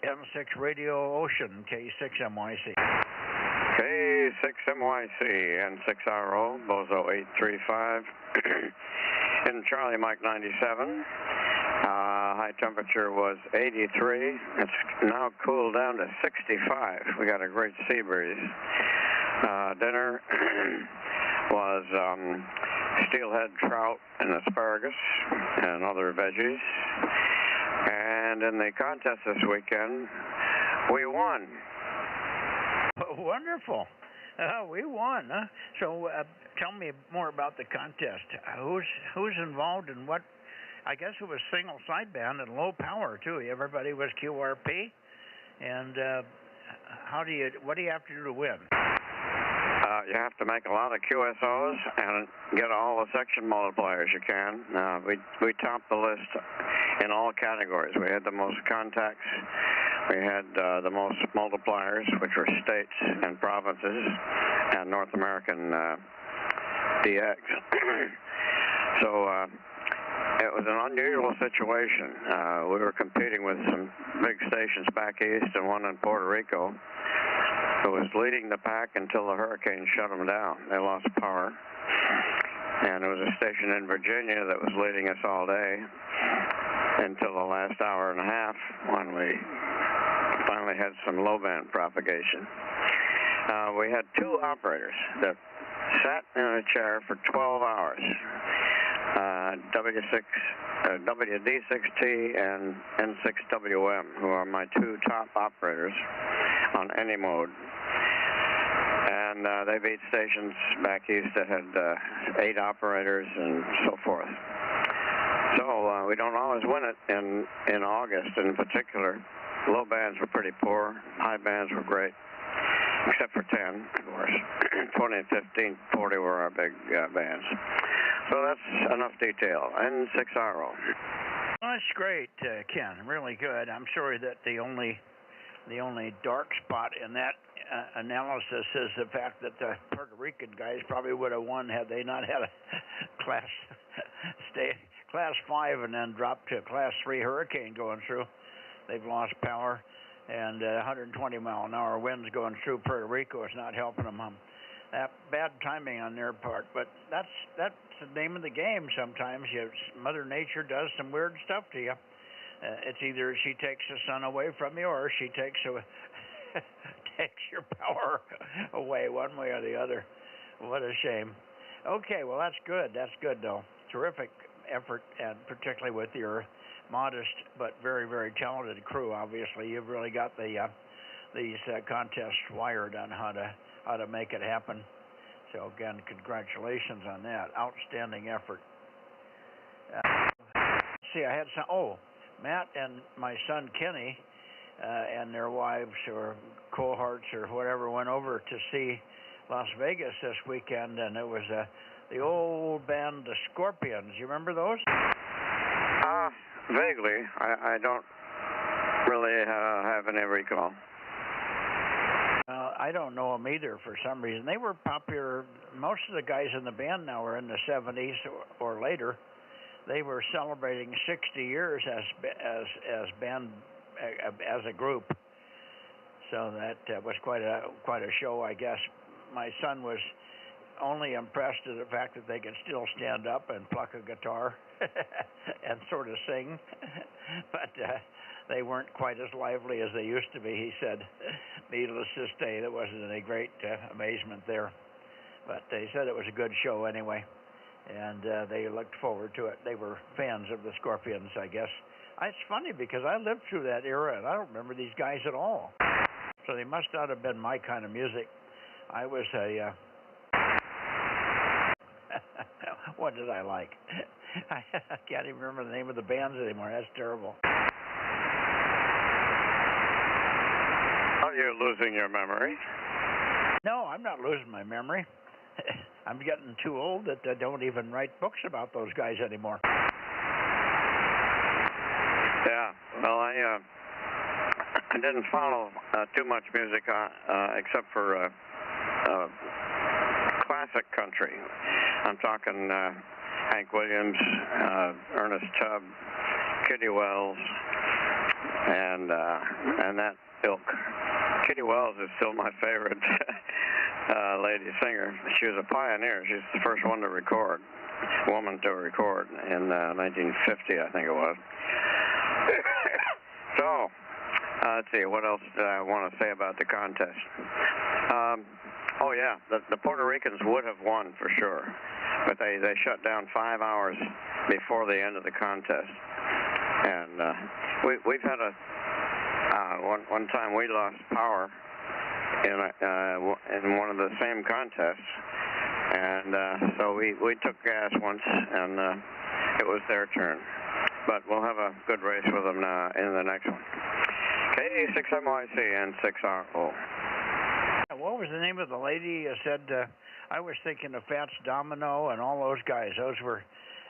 M6 Radio Ocean, K6MYC. K6MYC, N6RO, Bozo 835, in Charlie Mike 97. High temperature was 83. It's now cooled down to 65. We got a great sea breeze. Dinner was steelhead trout and asparagus and other veggies. And in the contest this weekend, we won. Wonderful. We won, huh? So tell me more about the contest. Who's involved in what? I guess it was single sideband and low power too. Everybody was QRP. And what do you have to do to win? You have to make a lot of QSOs and get all the section multipliers you can. We topped the list in all categories. We had the most contacts. We had the most multipliers, which were states and provinces and North American DX. So it was an unusual situation. We were competing with some big stations back east and one in Puerto Rico, who was leading the pack until the hurricane shut them down. They lost power. And there was a station in Virginia that was leading us all day until the last hour and a half when we finally had some low-band propagation. We had 2 operators that sat in a chair for 12 hours. WD6T and N6WM, who are my 2 top operators on any mode. And they beat stations back east that had 8 operators and so forth. So we don't always win it in August in particular. Low bands were pretty poor. High bands were great, except for 10, of course. 20, 15, 40 were our big bands. So that's enough detail. N6RO. Well, that's great, Ken. Really good. I'm sorry that the only dark spot in that analysis is the fact that the Puerto Rican guys probably would have won had they not had a class 5 and then dropped to class 3 hurricane going through. They've lost power, and 120-mile-an-hour winds going through Puerto Rico is not helping them. That bad timing on their part, but that's the name of the game. Sometimes Mother Nature does some weird stuff to you. It's either she takes the sun away from you, or she takes your power away, one way or the other. What a shame. Okay, well that's good. That's good though. Terrific effort, and particularly with your modest but very, very talented crew. Obviously, you've really got these contests wired on how to make it happen. So again, congratulations on that. Outstanding effort. See, I had some. Oh, Matt and my son Kenny and their wives or cohorts or whatever went over to see Las Vegas this weekend, and it was the old band, the Scorpions. You remember those? Vaguely. I don't really have any recall. I don't know them either for some reason. They were popular. Most of the guys in the band now are in the 70s or later. They were celebrating 60 years as band as a group. So that was quite a show, I guess. my son was only impressed at the fact that they could still stand up and pluck a guitar and sort of sing, but they weren't quite as lively as they used to be, he said. Needless to say, there wasn't any great amazement there, but they said it was a good show anyway, and they looked forward to it. They were fans of the Scorpions, I guess. It's funny because I lived through that era, and I don't remember these guys at all, so they must not have been my kind of music. I was a what did I like? I can't even remember the name of the bands anymore. That's terrible. Are you losing your memory? No, I'm not losing my memory. I'm getting too old that I don't even write books about those guys anymore. Yeah, well, I didn't follow too much music except for classic country. I'm talking Hank Williams, Ernest Tubb, Kitty Wells, and that ilk. Kitty Wells is still my favorite lady singer. She was a pioneer. She's the first woman to record in 1950, I think it was. So, let's see, what else did I want to say about the contest? Oh yeah, the Puerto Ricans would have won for sure, but they shut down 5 hours before the end of the contest, and we've had one time we lost power in one of the same contests, and so we took gas once, and it was their turn, but we'll have a good race with them now in the next one. KD6MYC and 6RO. What was the name of the lady you said? I was thinking of Fats Domino and all those guys. Those were,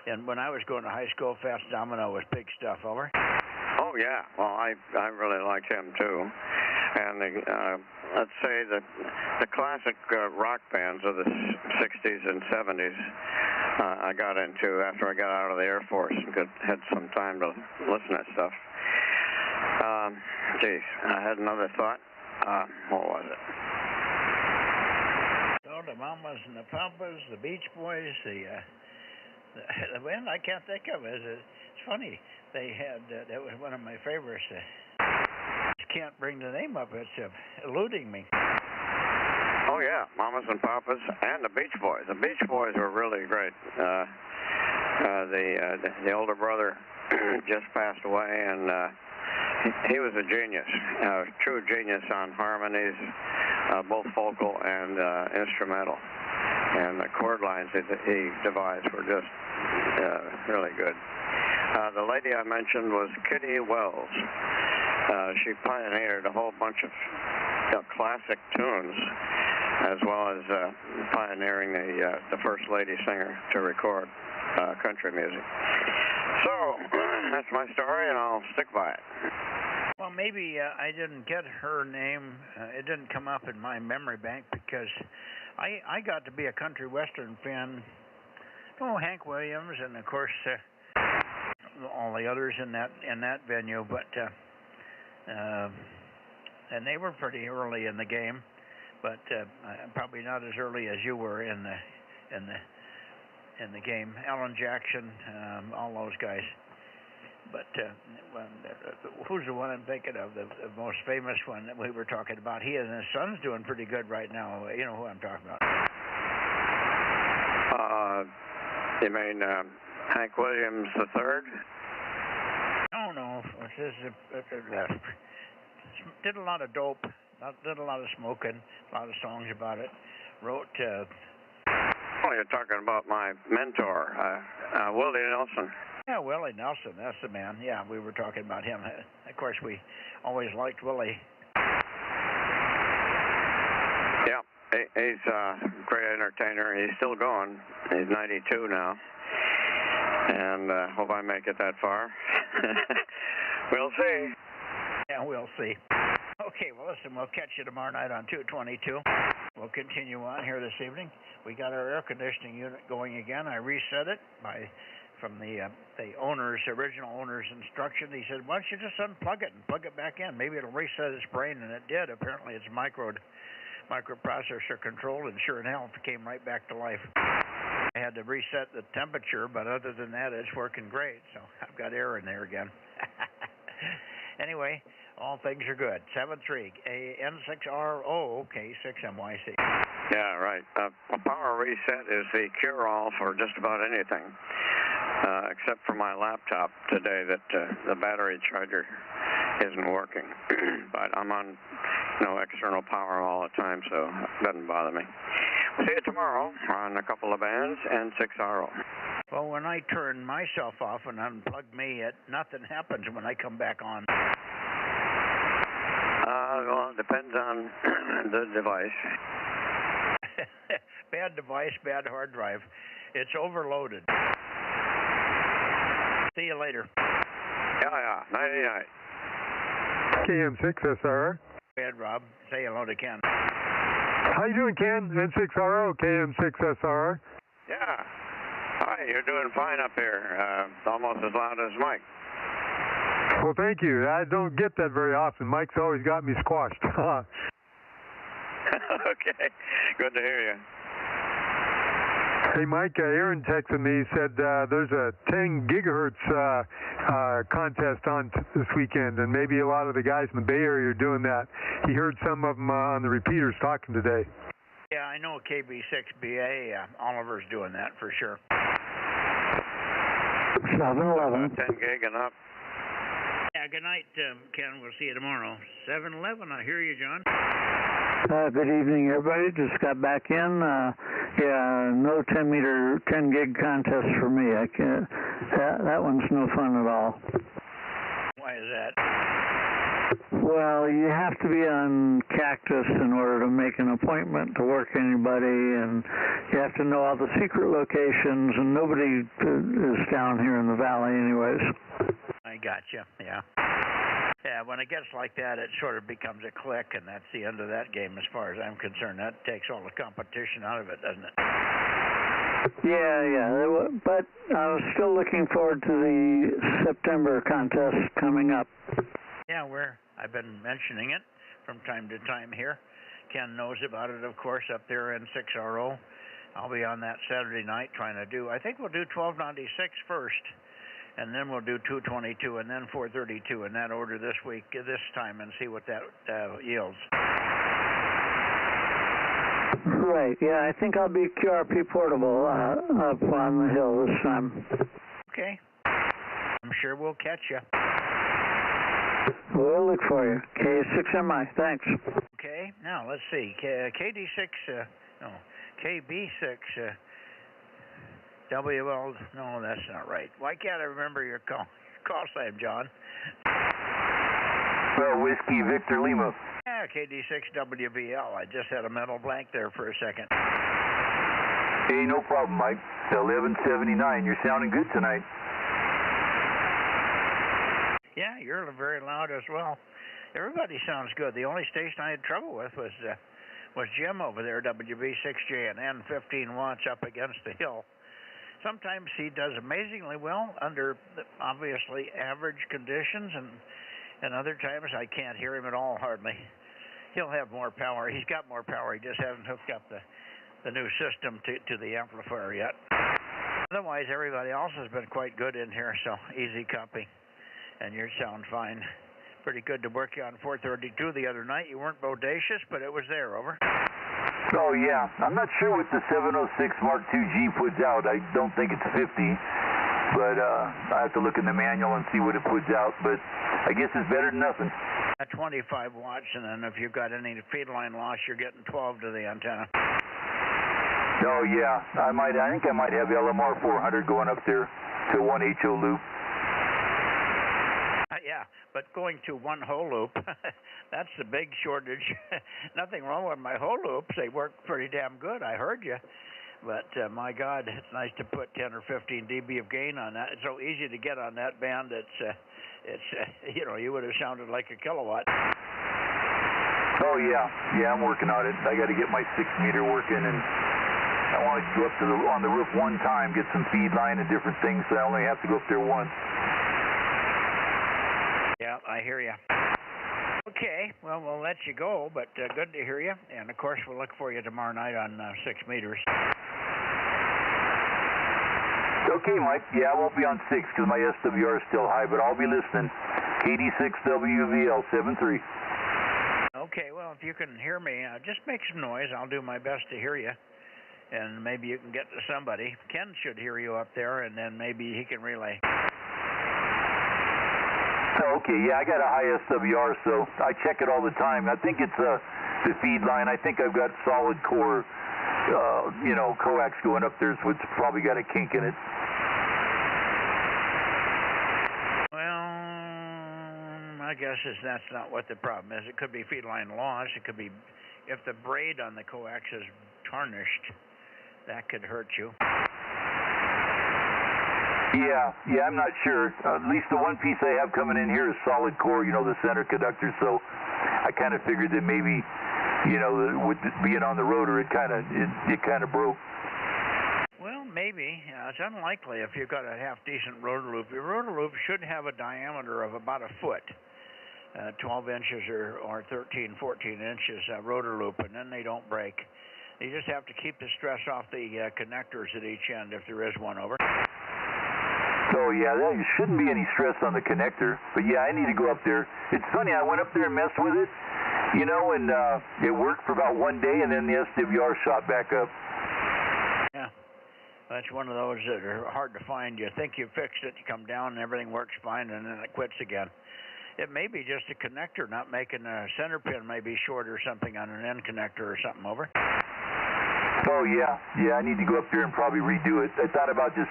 and when I was going to high school, Fats Domino was big stuff. Over. Oh yeah, well I really liked him too, and let's say the classic rock bands of the 60s and 70s I got into after I got out of the Air Force and had some time to listen to stuff. Geez, I had another thought. What was it? Oh, the Mamas and the Papas, the Beach Boys, the band I can't think of it. It's funny. They had that was one of my favorites. Can't bring the name up. It's eluding me. Oh yeah, Mamas and Papas and the Beach Boys. The Beach Boys were really great. The older brother just passed away, and he was a genius, true genius on harmonies, both vocal and instrumental. And the chord lines that he devised were just really good. The lady I mentioned was Kitty Wells. She pioneered a whole bunch of classic tunes, as well as pioneering the first lady singer to record country music. So, that's my story, and I'll stick by it. Well, maybe I didn't get her name. It didn't come up in my memory bank because I got to be a country western fan. Oh, Hank Williams, and of course all the others in that venue, but and they were pretty early in the game, but probably not as early as you were in the game. Alan Jackson, all those guys. But who's the one I'm thinking of? The most famous one that we were talking about. He and his son's doing pretty good right now. You know who I'm talking about? You mean Hank Williams III? No. Did a lot of dope. Did a lot of smoking. A lot of songs about it. Wrote. Oh, you're talking about my mentor, Willie Nelson. Yeah, Willie Nelson, that's the man. Yeah, we were talking about him. Of course, we always liked Willie. Yeah, he's a great entertainer. He's still going. He's 92 now. And hope I make it that far. We'll see. Yeah, we'll see. Okay, well, listen, we'll catch you tomorrow night on 222. We'll continue on here this evening. We got our air conditioning unit going again. I reset it from the original owner's instruction. He said, why don't you just unplug it and plug it back in? Maybe it'll reset its brain, and it did. Apparently it's microed microprocessor controlled, and sure in hell it came right back to life. I had to reset the temperature, but other than that, it's working great. So I've got air in there again. Anyway, all things are good. 73 N6RO K6MYC. Yeah, right. A power reset is the cure-all for just about anything, except for my laptop today that the battery charger isn't working. But I'm on no external power all the time, so it doesn't bother me. See you tomorrow on a couple of bands and 6RO. Well, when I turn myself off and unplug me, nothing happens when I come back on. Well, it depends on the device. Bad device, bad hard drive. It's overloaded. See you later. Yeah. Nighty-night. KM6SR. Bad, Rob. Say hello to Ken. How you doing, Ken? N6RO, KM6SR. Yeah. Hi, you're doing fine up here. Almost as loud as Mike. Well, thank you. I don't get that very often. Mike's always got me squashed. Okay. Good to hear you. Hey, Mike, Aaron texted me, said there's a 10 gigahertz contest on this weekend, and maybe a lot of the guys in the Bay Area are doing that. He heard some of them on the repeaters talking today. Yeah, I know KB6BA. Oliver's doing that for sure. 711. 10 gig and up. Yeah, good night, Ken. We'll see you tomorrow. 711, I hear you, John. Good evening, everybody. Just got back in. Yeah, no 10 gig contest for me. I can't. That one's no fun at all. Why is that? Well, you have to be on Cactus in order to make an appointment to work anybody, and you have to know all the secret locations, and nobody is down here in the valley anyways. I gotcha, yeah. Yeah, when it gets like that, it sort of becomes a click, and that's the end of that game as far as I'm concerned. That takes all the competition out of it, doesn't it? Yeah. But I was still looking forward to the September contest coming up. Yeah, I've been mentioning it from time to time here. Ken knows about it, of course, up there in 6RO. I'll be on that Saturday night trying to do, I think we'll do 1296 first, and then we'll do 222, and then 432 in that order this time, and see what that yields. Right, yeah, I think I'll be QRP portable up on the hill this time. Okay. I'm sure we'll catch you. We'll look for you. K6MI, thanks. Okay, now let's see. KB6 WL, no, that's not right. Why can't I remember your call sign, John? Whiskey Victor Lima. Yeah, KD6WVL. I just had a mental blank there for a second. Hey, no problem, Mike. 1179. You're sounding good tonight. Yeah, you're very loud as well. Everybody sounds good. The only station I had trouble with was Jim over there, WB6JNN, 15 watts up against the hill. Sometimes he does amazingly well under obviously average conditions, and other times I can't hear him at all hardly. He'll have more power. He's got more power. He just hasn't hooked up the new system to the amplifier yet. Otherwise, everybody else has been quite good in here, so easy copy. And you sound fine. Pretty good to work you on 432 the other night. You weren't bodacious, but it was there, over. Oh, yeah. I'm not sure what the 706 Mark II-G puts out. I don't think it's 50, but I have to look in the manual and see what it puts out. But I guess it's better than nothing. At 25 watts, and then if you've got any feed line loss, you're getting 12 to the antenna. Oh, yeah. I think I might have LMR 400 going up there to 1 HO loop. Yeah, but going to one whole loop, that's the big shortage. Nothing wrong with my whole loops. They work pretty damn good. I heard you. But, my God, it's nice to put 10 or 15 dB of gain on that. It's so easy to get on that band. You would have sounded like a kilowatt. Oh, yeah. Yeah, I'm working on it. I got to get my 6 meter working, and I want to go up on the roof one time, get some feed line and different things, so I only have to go up there once. Yeah, I hear you. Okay, well, we'll let you go, but good to hear you. And, of course, we'll look for you tomorrow night on 6 meters. Okay, Mike. Yeah, I won't be on 6 because my SWR is still high, but I'll be listening. KD6WVL73. Okay, well, if you can hear me, just make some noise. I'll do my best to hear you. And maybe you can get to somebody. Ken should hear you up there, and then maybe he can relay. Okay, yeah, I got a high SWR, so I check it all the time. I think it's the feed line. I think I've got solid core, coax going up there, so it's probably got a kink in it. My guess is that's not what the problem is. It could be feed line loss. It could be if the braid on the coax is tarnished, that could hurt you. Yeah, I'm not sure. At least the one piece I have coming in here is solid core, the center conductor, so I kind of figured that maybe, with being on the rotor, it kind of broke. Well, maybe. It's unlikely if you've got a half-decent rotor loop. Your rotor loop should have a diameter of about a foot, 12 inches or 13, 14 inches rotor loop, and then they don't break. You just have to keep the stress off the connectors at each end if there is one over. So, yeah, there shouldn't be any stress on the connector. But, yeah, I need to go up there. It's funny, I went up there and messed with it, and it worked for about one day, and then the SWR shot back up. Yeah. That's one of those that are hard to find. You think you fixed it, you come down, and everything works fine, and then it quits again. It may be just a connector not making a center pin may be short or something on an end connector or something over. Oh, yeah, I need to go up there and probably redo it. I thought about just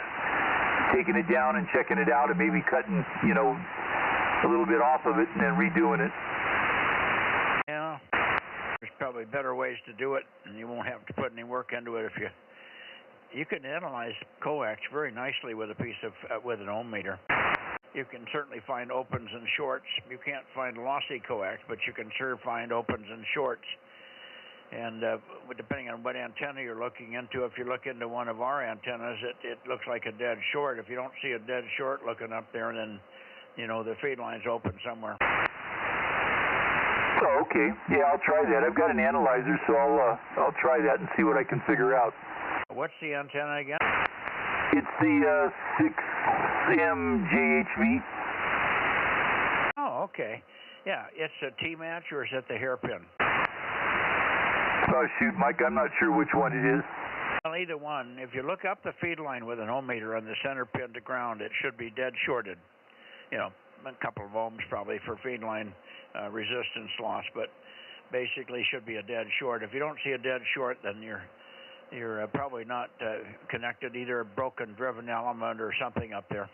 taking it down and checking it out and maybe cutting, a little bit off of it and then redoing it. Yeah, there's probably better ways to do it, and you won't have to put any work into it if you can analyze coax very nicely with with an ohm meter. You can certainly find opens and shorts. You can't find lossy coax, but you can sure find opens and shorts. And depending on what antenna you're looking into, if you look into one of our antennas, it looks like a dead short. If you don't see a dead short looking up there, then, the feed line's open somewhere. Oh, okay. Yeah, I'll try that. I've got an analyzer, so I'll try that and see what I can figure out. What's the antenna again? It's the 6MJHV. Oh, okay. Yeah, it's a T-match or is it the hairpin? Oh, shoot, Mike, I'm not sure which one it is. Well, either one. If you look up the feed line with an ohm meter on the center pin to ground, it should be dead shorted. A couple of ohms probably for feed line resistance loss, but basically should be a dead short. If you don't see a dead short, then you're probably not connected, either a broken driven element or something up there.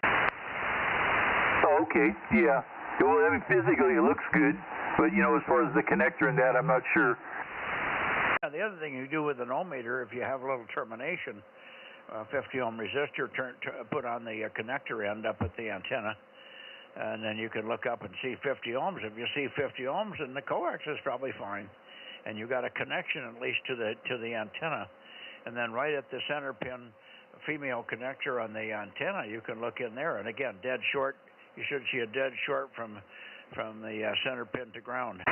Oh, okay, yeah. Well, physically it looks good, but, as far as the connector and that, I'm not sure. The other thing you do with an ohm meter, if you have a little termination, 50 ohm resistor put on the connector end up at the antenna, and then you can look up and see 50 ohms. If you see 50 ohms, then the coax is probably fine, and you got a connection at least to the antenna, and then right at the center pin female connector on the antenna, you can look in there, and again, dead short. You should see a dead short from the center pin to ground.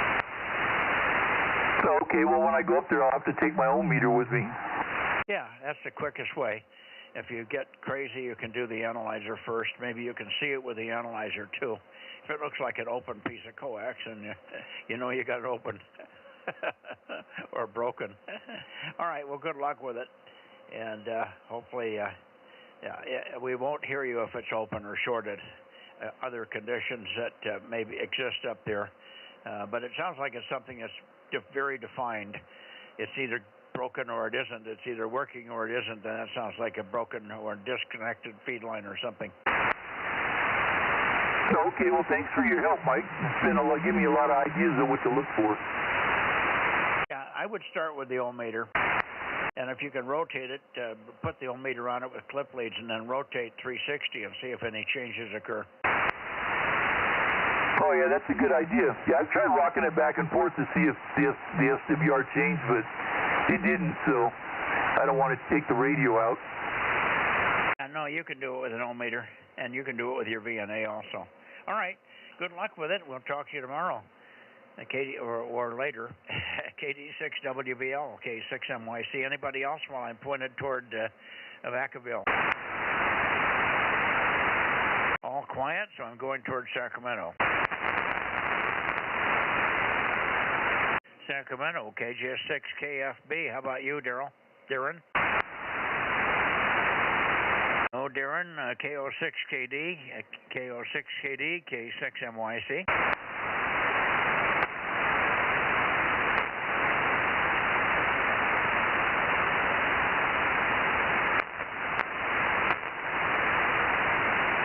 Okay, well, when I go up there, I'll have to take my ohm meter with me. Yeah, that's the quickest way. If you get crazy, you can do the analyzer first. Maybe you can see it with the analyzer, too. If it looks like an open piece of coax, and you know you got it open or broken. All right, well, good luck with it. And hopefully we won't hear you if it's open or shorted. Other conditions that maybe exist up there. But it sounds like it's something that's very defined. It's either broken or it isn't. It's either working or it isn't. And that sounds like a broken or disconnected feed line or something. Okay, well, thanks for your help, Mike. It's been give me a lot of ideas of what to look for. Yeah, I would start with the ohm meter. And if you can rotate it, put the ohm meter on it with clip leads and then rotate 360 and see if any changes occur. Oh, yeah, that's a good idea. Yeah, I've tried rocking it back and forth to see if the SWR changed, but it didn't, so I don't want to take the radio out. No, you can do it with an ohm meter, and you can do it with your VNA also. All right, good luck with it. We'll talk to you tomorrow. or later, KD6WVL, K6MYC. Anybody else while I'm pointed toward Vacaville? All quiet, so I'm going toward Sacramento. Sacramento, KJ6KFB. How about you, Darren? Oh, Darren, KO6KD, KO6KD, K6MYC.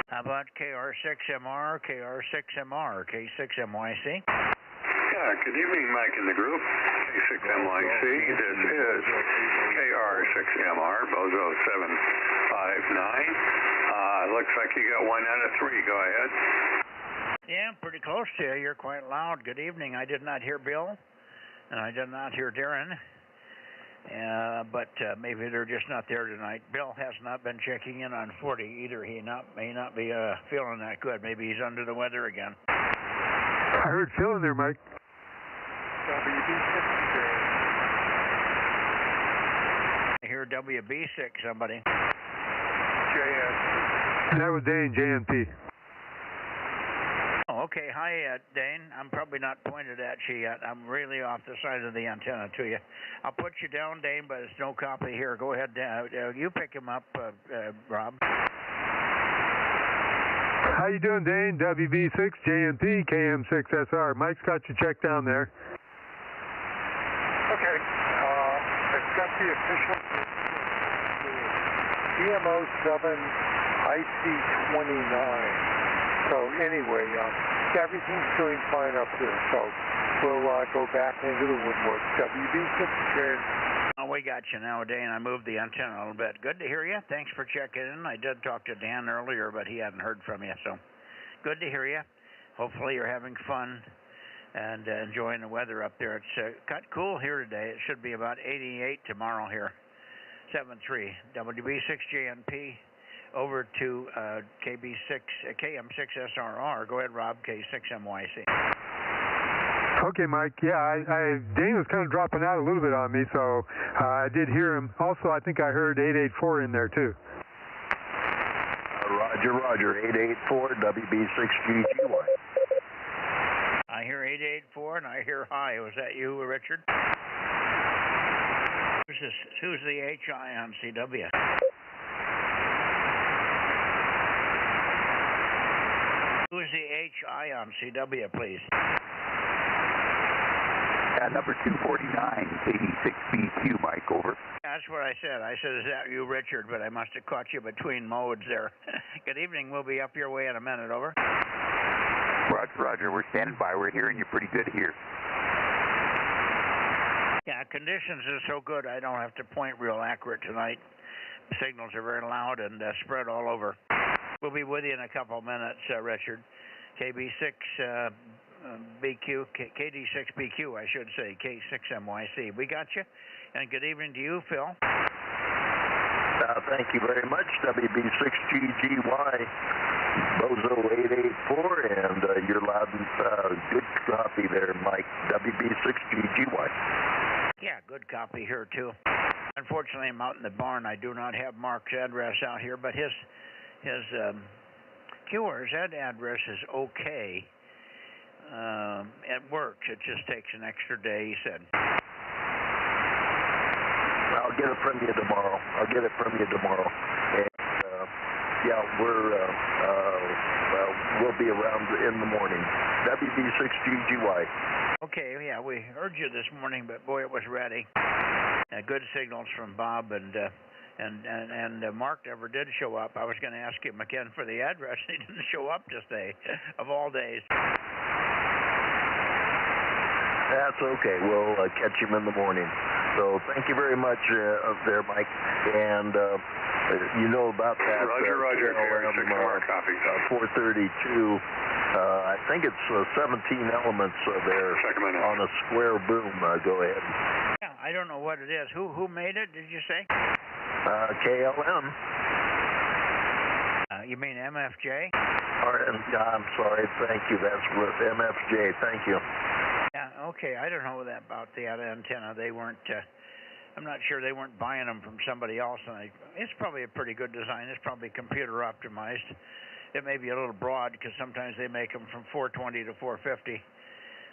How about KR6MR, KR6MR, K6MYC? Yeah, good evening, Mike and the group. K6MYC. This is KR6MR, Bozo 759. Looks like you got 1 out of 3. Go ahead. Yeah, I'm pretty close to you. You're quite loud. Good evening. I did not hear Bill, and I did not hear Darren. But maybe they're just not there tonight. Bill has not been checking in on 40 either. He may not be feeling that good. Maybe he's under the weather again. I heard Phil in there, Mike. I hear WB6, somebody. JN. That was Dane, JNP. Oh, okay. Hi, Dane. I'm probably not pointed at you yet. I'm really off the side of the antenna to you. I'll put you down, Dane, but it's no copy here. Go ahead. You pick him up, Rob. How you doing, Dane? WB6, JNP, KM6SR. Mike's got you checked down there. Okay. I've got the official DMO7IC29. So anyway, everything's doing fine up there. So we'll go back into the woodwork. WB6, Oh, we got you now, Dane. I moved the antenna a little bit. Good to hear you. Thanks for checking in. I did talk to Dan earlier, but he hadn't heard from you, so good to hear you. Hopefully you're having fun and enjoying the weather up there. It's got cool here today. It should be about 88 tomorrow here. 7-3, WB6JNP over to KM6SRR. Go ahead, Rob, K6MYC. Okay, Mike. Yeah, Dane was kind of dropping out a little bit on me, so I did hear him. Also, I think I heard 884 in there, too. Roger, 884, WB6GGY. I hear 884, and I hear hi. Was that you, Richard? Who's the HI on CW? Who's the HI on CW, please? Number 249, 86BQ, Mike, over. That's what I said. I said, is that you, Richard? But I must have caught you between modes there. Good evening. We'll be up your way in a minute, over. Roger. We're standing by. We're hearing you pretty good here. Yeah, conditions are so good I don't have to point real accurate tonight. The signals are very loud and spread all over. We'll be with you in a couple of minutes, Richard. KB6 BQ, KD6BQ, I should say, K6MYC. We got you. And good evening to you, Phil. Thank you very much, WB6GGY, Bozo 884, and you're loud and good copy there, Mike, WB6GGY. Yeah, good copy here, too. Unfortunately, I'm out in the barn. I do not have Mark's address out here, but his QRZ address is okay. It works. It just takes an extra day, he said. I'll get it from you tomorrow. And, yeah, we'll be around in the morning. WB6GGY. Okay, yeah, we heard you this morning, but boy, it was ready. Good signals from Bob and Mark never did show up. I was going to ask him again for the address. He didn't show up this day, of all days. That's okay. We'll catch him in the morning. So thank you very much up there, Mike. And you know about that. Roger. Copy. 432. I think it's 17 elements there on a square boom. Go ahead. Yeah, I don't know what it is. Who made it, did you say? KLM. You mean MFJ? I'm sorry. Thank you. That's with MFJ. Thank you. Yeah, Okay, I don't know about the antenna. They weren't. I'm not sure they weren't buying them from somebody else, and it's probably a pretty good design. It's probably computer optimized. It may be a little broad because sometimes they make them from 420 to 450,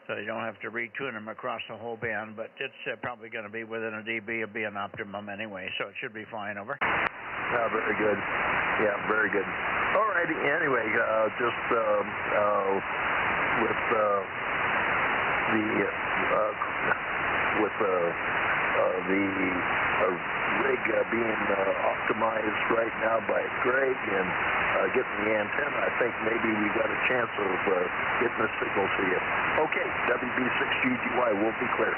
so you don't have to retune them across the whole band. But it's probably going to be within a dB of being optimum anyway, so it should be fine. Over. Very good. Yeah, very good. All righty. Anyway, just with the rig being optimized right now by Greg and getting the antenna, I think maybe we got a chance of getting a signal to you. Okay, WB6GGY will be clear.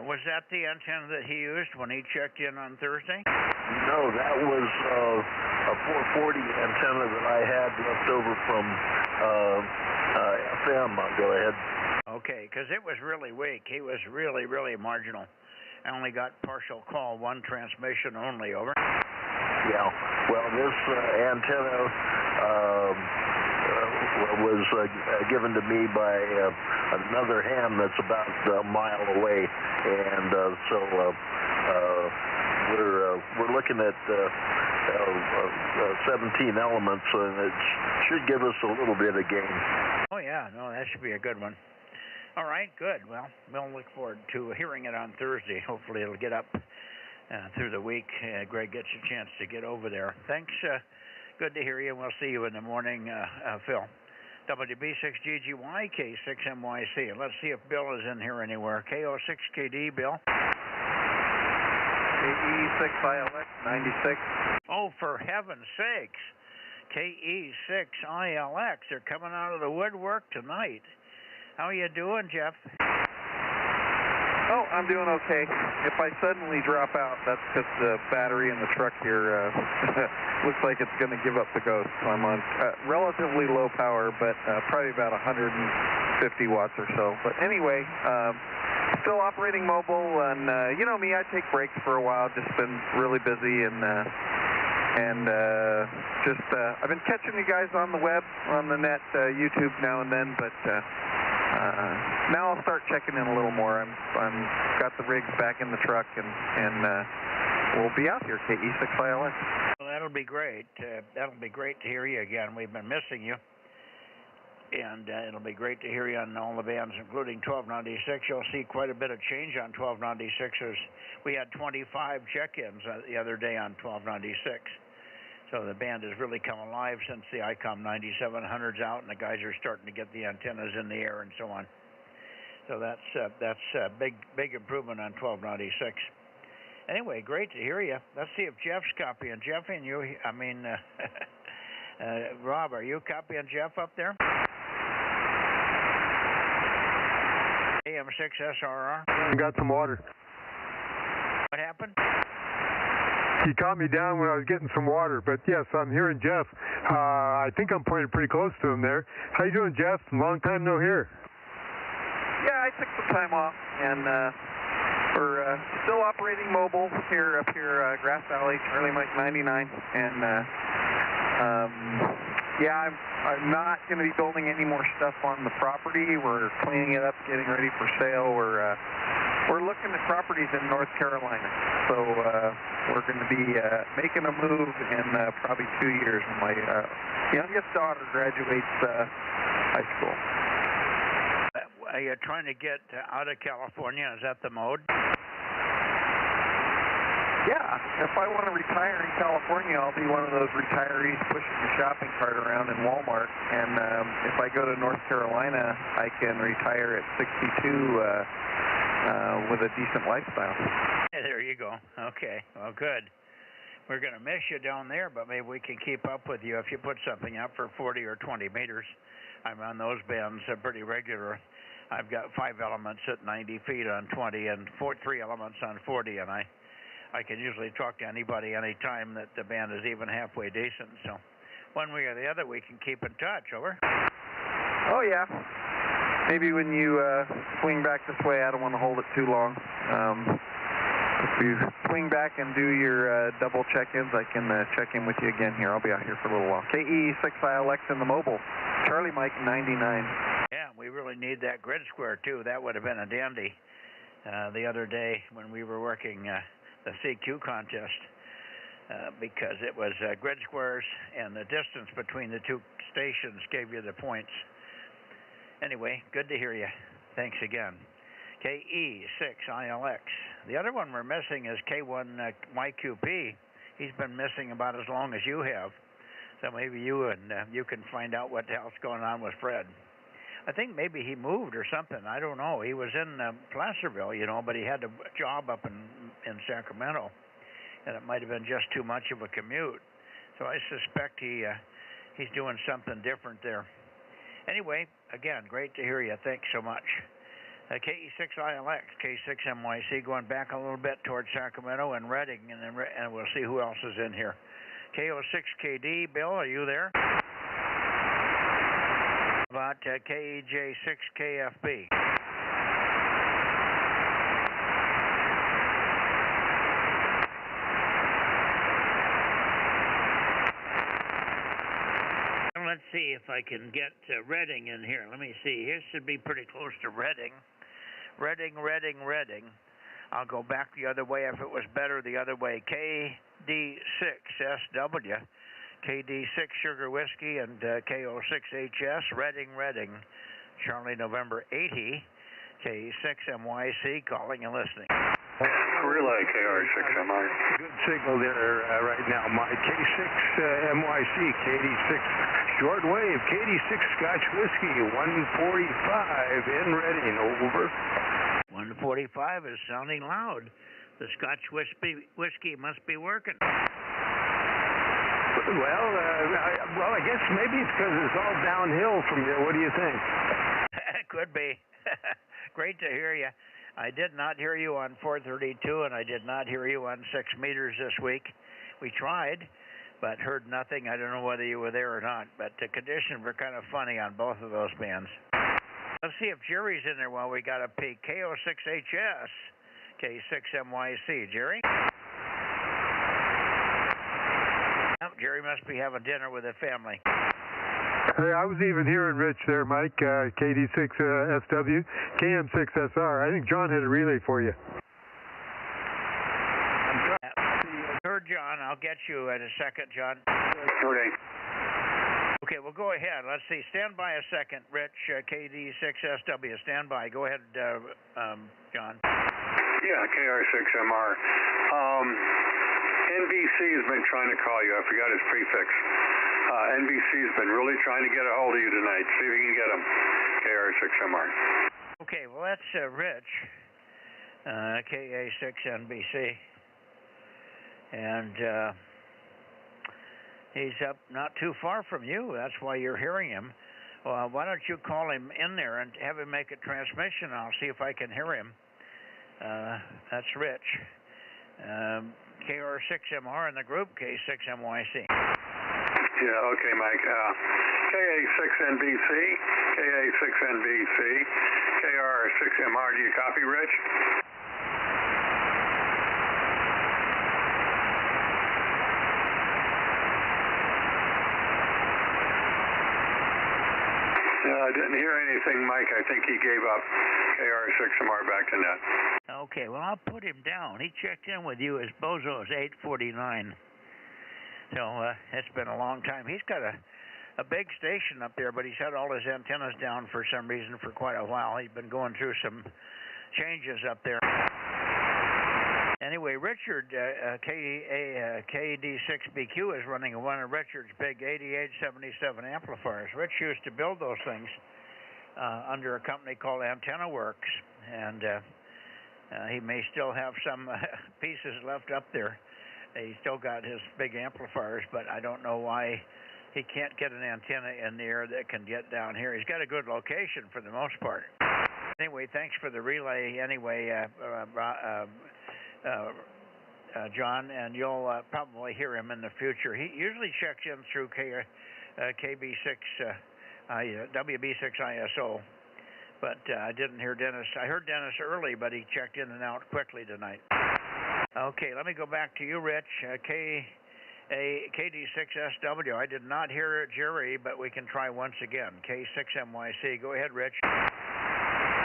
Was that the antenna that he used when he checked in on Thursday? No, that was a 440 antenna that I had left over from FM. Go ahead. Okay, because it was really weak. He was really, really marginal. I only got partial call, one transmission only. Over. Yeah. Well, this antenna was given to me by another ham that's about a mile away, and so we're looking at 17 elements, and it should give us a little bit of gain. Oh yeah, no, that should be a good one. All right, good. Well, we'll look forward to hearing it on Thursday. Hopefully it'll get up through the week. Greg gets a chance to get over there. Thanks. Good to hear you. We'll see you in the morning, Phil. WB6GGY, K6MYC. And let's see if Bill is in here anywhere. KO6KD, Bill. KE6ILX 96. Oh, for heaven's sakes. KE6ILX. They're coming out of the woodwork tonight. How are you doing, Jeff? Oh, I'm doing okay. If I suddenly drop out, that's because the battery in the truck here looks like it's going to give up the ghost. So I'm on relatively low power, but probably about 150 watts or so. But anyway, still operating mobile, and you know me, I take breaks for a while. Just been really busy, and I've been catching you guys on the web, on the net, YouTube now and then, but now I'll start checking in a little more. I'm got the rigs back in the truck, and we'll be out here, KE6ILX. Well, that'll be great. That'll be great to hear you again. We've been missing you, and it'll be great to hear you on all the bands, including 1296. You'll see quite a bit of change on 1296s. We had 25 check-ins the other day on 1296. So the band has really come alive since the ICOM 9700's out, and the guys are starting to get the antennas in the air and so on. So that's a big improvement on 1296. Anyway, great to hear you. Let's see if Jeff's copying. Jeff and you, Rob, are you copying Jeff up there? AM6SRR. I got some water. What happened? He caught me down when I was getting some water, but yes, I'm hearing Jeff. I think I'm pointed pretty close to him there. How you doing, Jeff? Long time no hear. Yeah, I took some time off, and we're still operating mobile here up here, Grass Valley, Charlie Mike 99, and yeah, I'm not going to be building any more stuff on the property. We're cleaning it up, getting ready for sale. We're looking at properties in North Carolina, so we're going to be making a move in probably 2 years when my youngest daughter graduates high school. Are you trying to get out of California? Is that the mode? Yeah, if I want to retire in California, I'll be one of those retirees pushing the shopping cart around in Walmart. And if I go to North Carolina, I can retire at 62 with a decent lifestyle. Yeah, there you go. Okay, well, good. We're going to miss you down there, but maybe we can keep up with you if you put something up for 40 or 20 meters. I'm on those bands pretty regular. I've got 5 elements at 90 feet on 20 and 3 elements on 40, and I can usually talk to anybody anytime that the band is even halfway decent. So one way or the other, we can keep in touch. Over. Oh, yeah. Maybe when you swing back this way, I don't want to hold it too long. If you swing back and do your double check-ins, I can check in with you again here. I'll be out here for a little while. KE6ILX in the mobile. Charlie Mike 99. Yeah, we We really need that grid square, too. That would have been a dandy the other day when we were working the CQ contest because it was grid squares and the distance between the two stations gave you the points. Anyway, good to hear you. Thanks again. KE6ILX. The other one we're missing is K1YQP. He's been missing about as long as you have. So maybe you can find out what the hell's going on with Fred. I think maybe he moved or something. I don't know. He was in Placerville, but he had a job up in Sacramento, and it might have been just too much of a commute. So I suspect he's doing something different there. Anyway, again, great to hear you. Thanks so much. KE6ILX, K6MYC, going back a little bit towards Sacramento and Redding, and we'll see who else is in here. KO6KD, Bill, are you there? About KEJ6KFB. Let's see if I can get Redding in here. Let me see. Here should be pretty close to Redding. Redding. I'll go back the other way if it was better the other way. KD6SW, KD6 Sugar Whiskey, and KO6HS, Redding. Charlie November 80, K6MYC, calling and listening. Relay KR6MI. Good signal there right now, Mike. K6MYC, KD6 Shortwave, KD6 Scotch Whiskey, 145 in Redding, over. 145 is sounding loud. The Scotch whiskey must be working. Well, I guess maybe it's because it's all downhill from here. What do you think? Could be. Great to hear you. I did not hear you on 432, and I did not hear you on 6 meters this week. We tried, but heard nothing. I don't know whether you were there or not, but the conditions were kind of funny on both of those bands. Let's see if Jerry's in there while we got a peek. KO6HS, K6MYC. Jerry? Oh, Jerry must be having dinner with his family. Hey, I was even hearing Rich there, Mike. KD6SW, KM6SR. I think John had a relay for you. Heard John. I'll get you in a second, John. Okay, well, go ahead. Let's see. Stand by a second, Rich. KD6SW. Stand by. Go ahead, John. Yeah, KR6MR. NBC has been trying to call you. I forgot his prefix. NBC's been really trying to get a hold of you tonight. See if you can get him. KR6MR. Okay, well, that's Rich, KA6NBC. And he's up not too far from you. That's why you're hearing him. Well, why don't you call him in there and have him make a transmission? I'll see if I can hear him. That's Rich. KR6MR in the group, K6MYC. Yeah, okay, Mike. KA6NBC, KA6NBC, KR6MR. Do you copy, Rich? I didn't hear anything, Mike. I think he gave up. KR6MR back to net. Okay, well, I'll put him down. He checked in with you as Bozo's 849. So it's been a long time. He's got a big station up there, but he's had all his antennas down for some reason for quite a while. He's been going through some changes up there. Anyway, Richard, KD6BQ is running one of Richard's big 8877 amplifiers. Rich used to build those things under a company called Antenna Works, and he may still have some pieces left up there. He's still got his big amplifiers, but I don't know why he can't get an antenna in the air that can get down here. He's got a good location for the most part. Anyway, thanks for the relay anyway, John, and you'll probably hear him in the future. He usually checks in through WB6ISO, but I didn't hear Dennis. I heard Dennis early, but he checked in and out quickly tonight. Okay, let me go back to you, Rich. KD6SW. I did not hear Jerry, but we can try once again. K6MYC. Go ahead, Rich.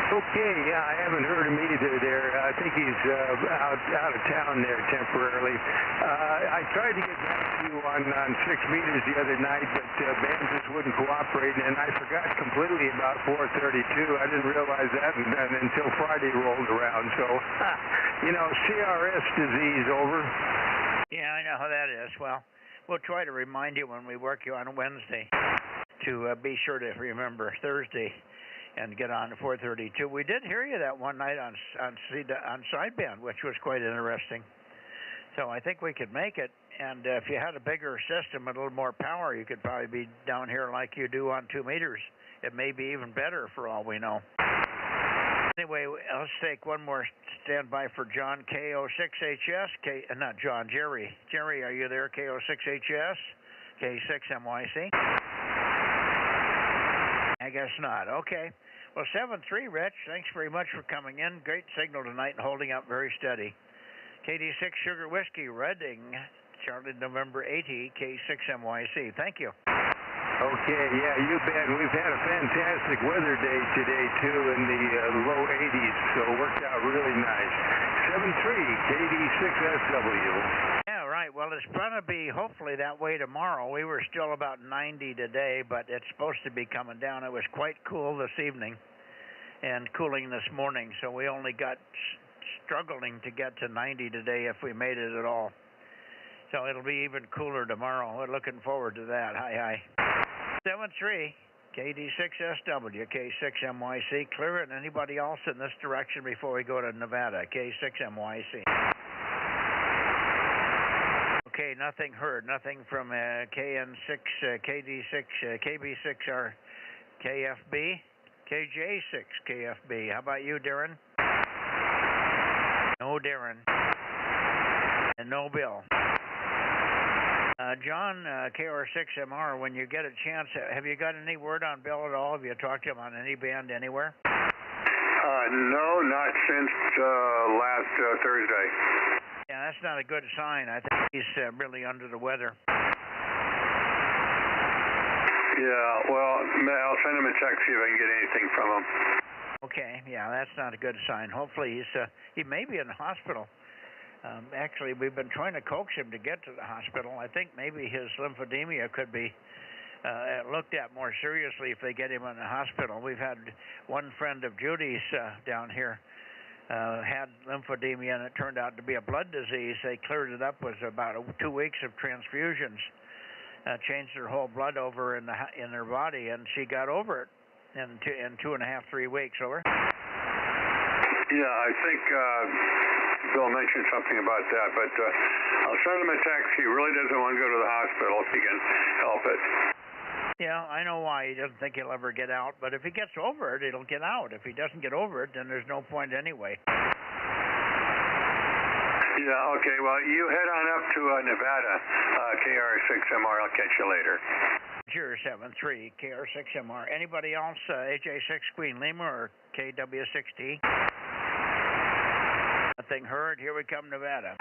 Okay, yeah, I haven't heard him either there. I think he's out of town there temporarily. I tried to get back to you on 6 meters the other night, but Ben just wouldn't cooperate, and I forgot completely about 432. I didn't realize that until Friday rolled around. So, CRS disease over. Yeah, I know how that is. Well, we'll try to remind you when we work you on Wednesday to be sure to remember Thursday and get on to 432. We did hear you that one night on sideband, which was quite interesting. So I think we could make it. And if you had a bigger system and a little more power, you could probably be down here like you do on 2 meters. It may be even better for all we know. Anyway, let's take one more standby for John, KO6HS. Not John, Jerry. Jerry, are you there, KO6HS? K6MYC? I guess not. Okay. Well, 7-3, Rich. Thanks very much for coming in. Great signal tonight and holding up very steady. KD6 Sugar Whiskey, Reading, Charlie November 80, K6MYC. Thank you. Okay, yeah, you bet. We've had a fantastic weather day today, too, in the low 80s, so it worked out really nice. 7-3, KD6SW. Yeah, right. Well, it's going to be hopefully that way tomorrow. We were still about 90 today, but it's supposed to be coming down. It was quite cool this evening and cooling this morning, so we only got struggling to get to 90 today if we made it at all. So it'll be even cooler tomorrow. We're looking forward to that. Hi. 7-3, KD6SW, K6MYC. Clear it. Anybody else in this direction before we go to Nevada? K6MYC. Okay, nothing heard. Nothing from KN6, KD6, KB6R, KFB, KJ6, KFB. How about you, Darren? No Darren. And no Bill. John, KR6MR, when you get a chance, have you got any word on Bill at all? Have you talked to him on any band anywhere? No, not since last Thursday. Yeah, that's not a good sign. I think he's really under the weather. Yeah, well, I'll send him a text, see if I can get anything from him. Okay, yeah, that's not a good sign. Hopefully he may be in the hospital. Actually, we've been trying to coax him to get to the hospital. I think maybe his lymphedema could be looked at more seriously if they get him in the hospital. We've had one friend of Judy's down here had lymphedema, and it turned out to be a blood disease. They cleared it up with about 2 weeks of transfusions, changed her whole blood over in her body, and she got over it in 2.5, 3 weeks. Over. Yeah, I think Bill mentioned something about that, but I'll send him a text. He really doesn't want to go to the hospital if he can help it. Yeah, I know why. He doesn't think he'll ever get out, but if he gets over it, it'll get out. If he doesn't get over it, then there's no point anyway. Yeah, okay, well, you head on up to Nevada, KR6MR. I'll catch you later. 073, KR6MR. Anybody else, AJ6 Queen Lima or KW6T? Nothing heard. Here we come, Nevada.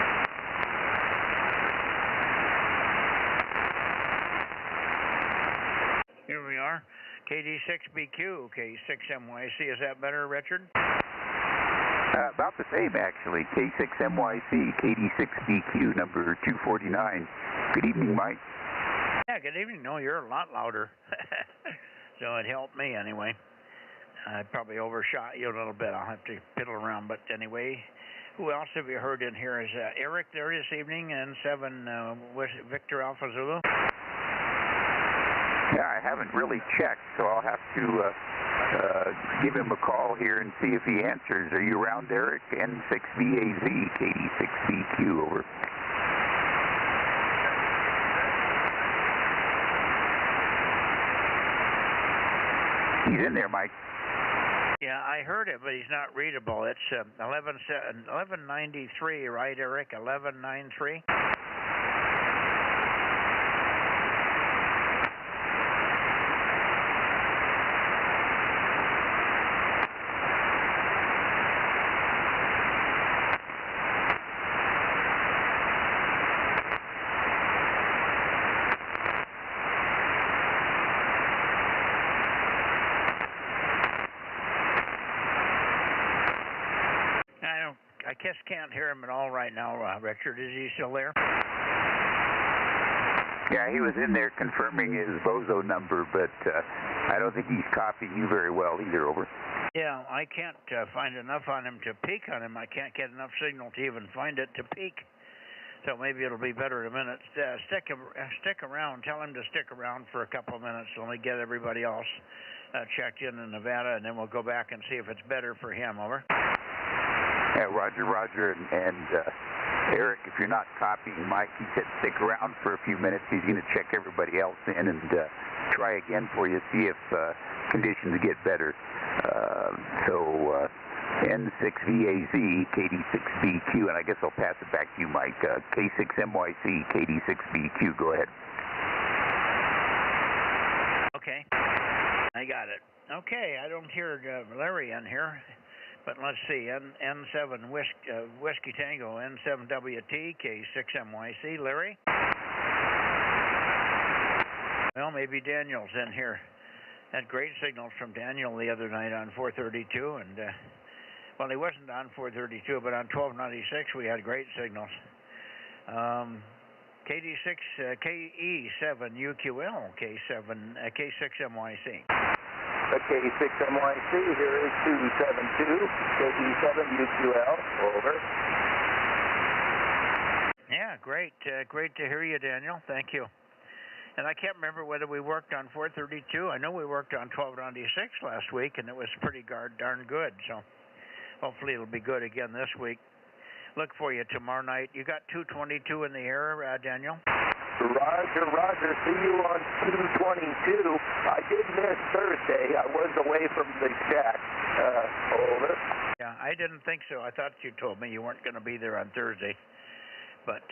Here we are. KD6BQ, K6MYC. Is that better, Richard? About the same, actually. K6MYC, KD6BQ, number 249. Good evening, Mike. Yeah, good evening. No, you're a lot louder. So it helped me anyway. I probably overshot you a little bit. I'll have to piddle around. But anyway, who else have you heard in here? Is Eric there this evening and 7 Victor Alpha Zulu? Yeah, I haven't really checked, so I'll have to give him a call here and see if he answers. Are you around, Eric? N6VAZ, KD6BQ, over. He's in there, Mike. Yeah, I heard it, but he's not readable. It's 1193, right, Eric? 1193? just can't hear him at all right now, Richard. Is he still there? Yeah, he was in there confirming his Bozo number, but I don't think he's copying you very well either, over. Yeah, I can't find enough on him to peek on him. I can't get enough signal to even find it to peek. So maybe it'll be better in a minute. Stick around. Tell him to stick around for a couple of minutes. Let me get everybody else checked in Nevada, and then we'll go back and see if it's better for him, over. Yeah, Roger, and Eric, if you're not copying Mike, he said stick around for a few minutes. He's going to check everybody else in and try again for you, see if conditions get better. N6VAZ, KD6BQ, and I guess I'll pass it back to you, Mike. K6MYC, KD6BQ, go ahead. Okay, I got it. Okay, I don't hear Larry in here. But let's see, N7 Whiskey Tango, N7WT, K6MYC. Larry? Well, maybe Daniel's in here. Had great signals from Daniel the other night on 432, and, well, he wasn't on 432, but on 1296 we had great signals. KE7UQL, K6MYC. K6MYC, here is 272, KE7UQL, over. Yeah, great. Great to hear you, Daniel. Thank you. And I can't remember whether we worked on 432. I know we worked on 1296 last week, and it was pretty darn good. So hopefully it'll be good again this week. Look for you tomorrow night. You got 222 in the air, Daniel? Roger. See you on 222. I did miss Thursday. I was away from the shack. Over. Yeah, I didn't think so. I thought you told me you weren't going to be there on Thursday. But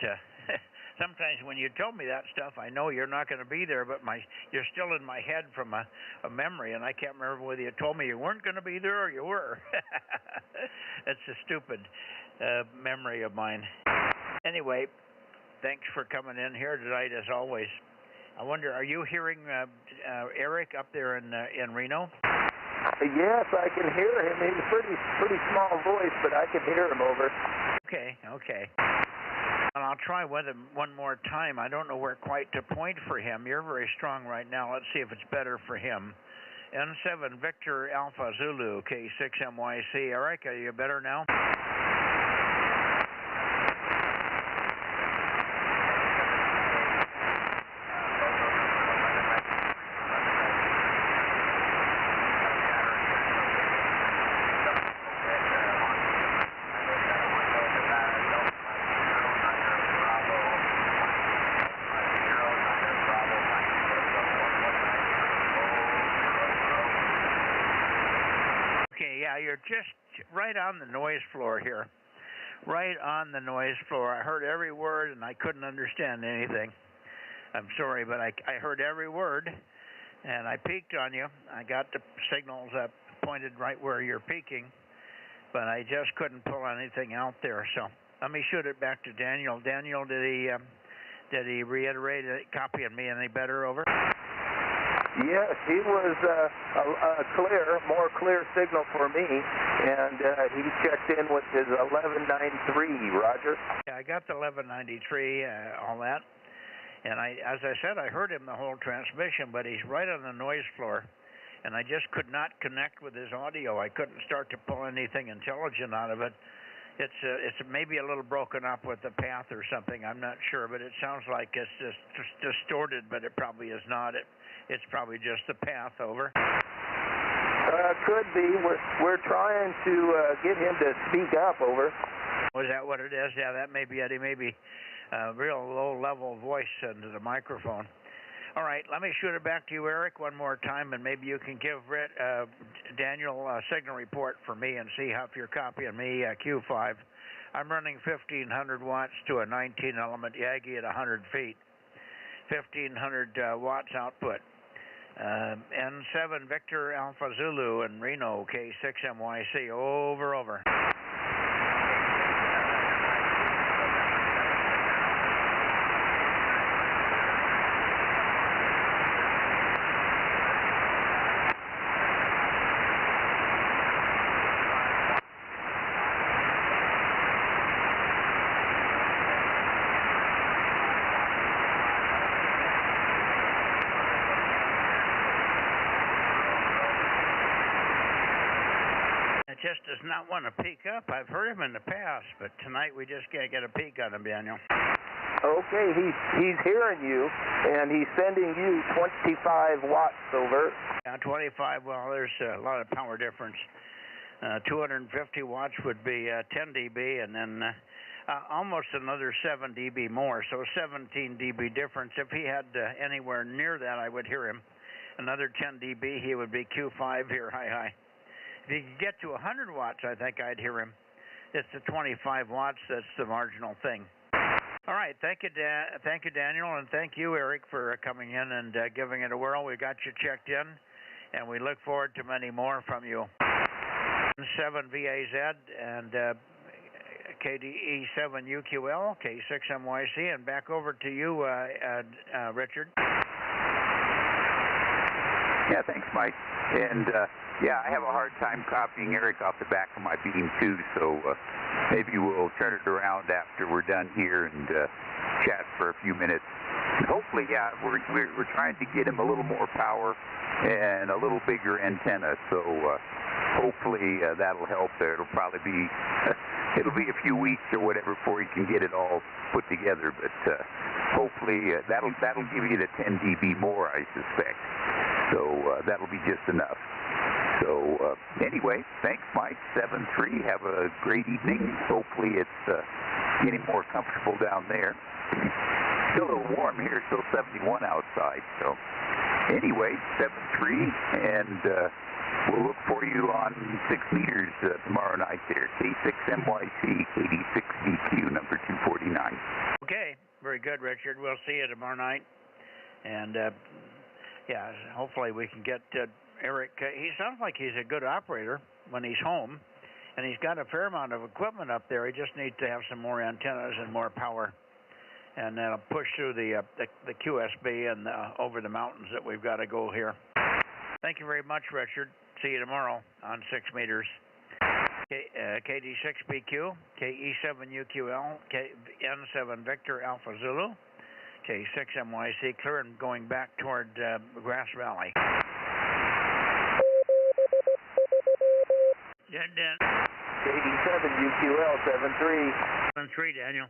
sometimes when you told me that stuff, I know you're not going to be there, but you're still in my head from a memory, and I can't remember whether you told me you weren't going to be there or you were. It's a stupid memory of mine. Anyway, thanks for coming in here tonight, as always. I wonder, are you hearing Eric up there in Reno? Yes, I can hear him. He's a pretty small voice, but I can hear him, over. Okay. And I'll try with him one more time. I don't know where quite to point for him. You're very strong right now. Let's see if it's better for him. N7 Victor Alpha Zulu, K6MYC. Eric, are you better now? You're just right on the noise floor here. Right on the noise floor. I heard every word and I couldn't understand anything. I'm sorry, but I heard every word and I peeked on you. I got the signals up pointed right where you're peaking, but I just couldn't pull anything out there. So let me shoot it back to Daniel. Daniel, did he reiterate copying me any better, over? Yes, he was a more clear signal for me, and he checked in with his 1193, Roger. Yeah, I got the 1193, all that. And as I said, I heard him the whole transmission, but he's right on the noise floor, and I just could not connect with his audio. I couldn't start to pull anything intelligent out of it. It's maybe a little broken up with the path or something. I'm not sure, but it sounds like it's just distorted, but it probably is not. It's probably just the path, over. Could be. We're trying to get him to speak up, over. Was that what it is? Yeah, that may be it. He may be real low-level voice into the microphone. All right, let me shoot it back to you, Eric, one more time, and maybe you can give Daniel a signal report for me and see if you're copying me, Q5. I'm running 1,500 watts to a 19-element Yagi at 100 feet. 1,500 watts output. N7 Victor Alpha Zulu in Reno, K6MYC, over. just does not want to peek up. I've heard him in the past, but tonight we just can't get a peek on him, Daniel. Okay, he's hearing you, and he's sending you 25 watts, over. 25, well, there's a lot of power difference. 250 watts would be 10 dB, and then almost another 7 dB more, so 17 dB difference. If he had anywhere near that, I would hear him. Another 10 dB, he would be Q5 here, hi. If he could get to 100 watts, I think I'd hear him. It's the 25 watts that's the marginal thing. All right, thank you, Daniel, and thank you, Eric, for coming in and giving it a whirl. We got you checked in, and we look forward to many more from you. 7VAZ and KDE7UQL, K6MYC, and back over to you, Richard. Yeah, thanks, Mike. And yeah, I have a hard time copying Eric off the back of my beam too, so maybe we'll turn it around after we're done here and chat for a few minutes. And hopefully, yeah, we're trying to get him a little more power and a little bigger antenna, so hopefully that'll help there. It'll probably be it'll be a few weeks or whatever before he can get it all put together, but hopefully that'll give you the 10 dB more, I suspect. So that'll be just enough. So anyway, thanks, Mike. 7-3. Have a great evening. Hopefully it's getting more comfortable down there. Still a little warm here, still 71 outside. So anyway, 7-3, and we'll look for you on 6 meters tomorrow night there. K6MYC, KD6DQ, number 249. Okay, very good, Richard. We'll see you tomorrow night. And yeah, hopefully we can get Eric. He sounds like he's a good operator when he's home, and he's got a fair amount of equipment up there. He just needs to have some more antennas and more power, and that'll push through the QSB and over the mountains that we've got to go here. Thank you very much, Richard. See you tomorrow on 6 meters. KD6BQ, KE7UQL, N7 Victor Alpha Zulu, K6MYC, clear and going back toward Grass Valley. KD7UQL, 7-3. 7-3, Daniel.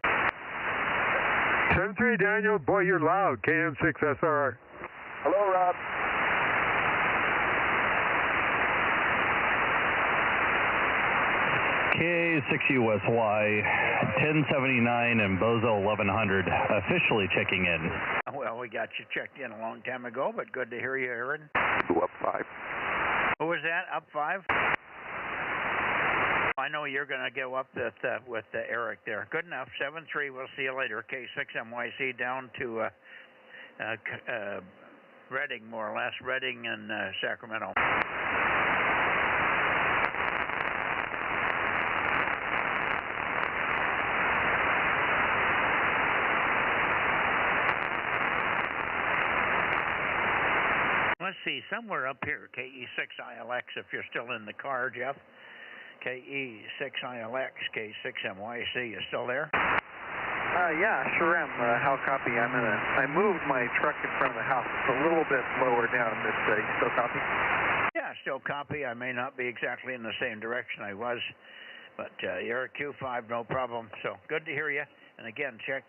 7-3, Daniel. Boy, you're loud. KM6SR. Hello, Rob. K6USY, 1079 and Bozo 1100, officially checking in. Well, we got you checked in a long time ago, but good to hear you, Aaron. Go up 5. Who was that? Up 5? I know you're going to go up with Eric there. Good enough. 7-3. We'll see you later. K6MYC down to Redding, more or less. Redding and Sacramento. Let's see, somewhere up here, KE6ILX, if you're still in the car, Jeff. KE6ILX, K6MYC, you still there? Yeah, sure am. How copy? I moved my truck in front of the house. It's a little bit lower down, but you still copy? Yeah, still copy. I may not be exactly in the same direction I was, but you're at Q5, no problem. So good to hear you. And again, check,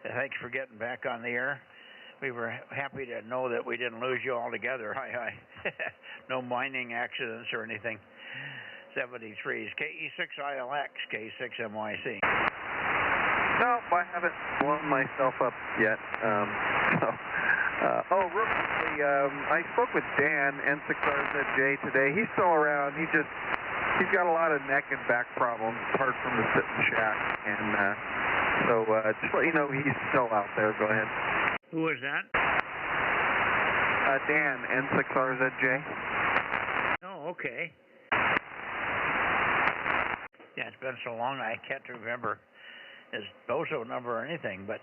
thanks for getting back on the air. We were happy to know that we didn't lose you altogether. Hi. No mining accidents or anything. 73s. KE6ILX, K6MYC. No, I haven't blown myself up yet. Real quickly, I spoke with Dan, N6RZJ today. He's still around. He's got a lot of neck and back problems apart from the sit and shack. And so just let you know he's still out there. Go ahead. Who is that? Dan, N6RZJ. Oh, okay. Yeah, it's been so long I can't remember his Bozo number or anything, but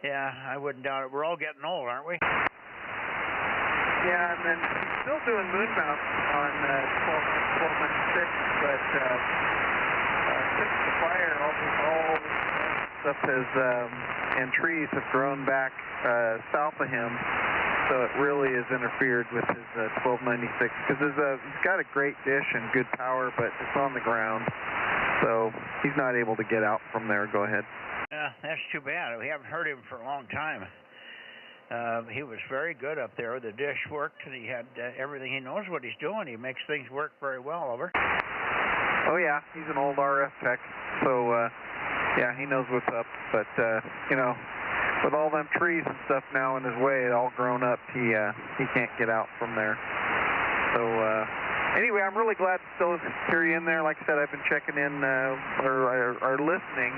yeah, I wouldn't doubt it. We're all getting old, aren't we? Yeah, and then he's still doing moon mounts on 1296, but since the fire, all stuff has, and trees have grown back south of him. so it really has interfered with his 1296, because he's got a great dish and good power, but it's on the ground, so he's not able to get out from there. Go ahead. That's too bad. We haven't heard him for a long time. He was very good up there. The dish worked, and he had everything. He knows what he's doing. He makes things work very well. Over. Oh, yeah. He's an old RF tech, so, yeah, he knows what's up. But, you know, with all them trees and stuff now in his way, all grown up, he can't get out from there. So, anyway, I'm really glad to still hear you in there. Like I said, I've been checking in or listening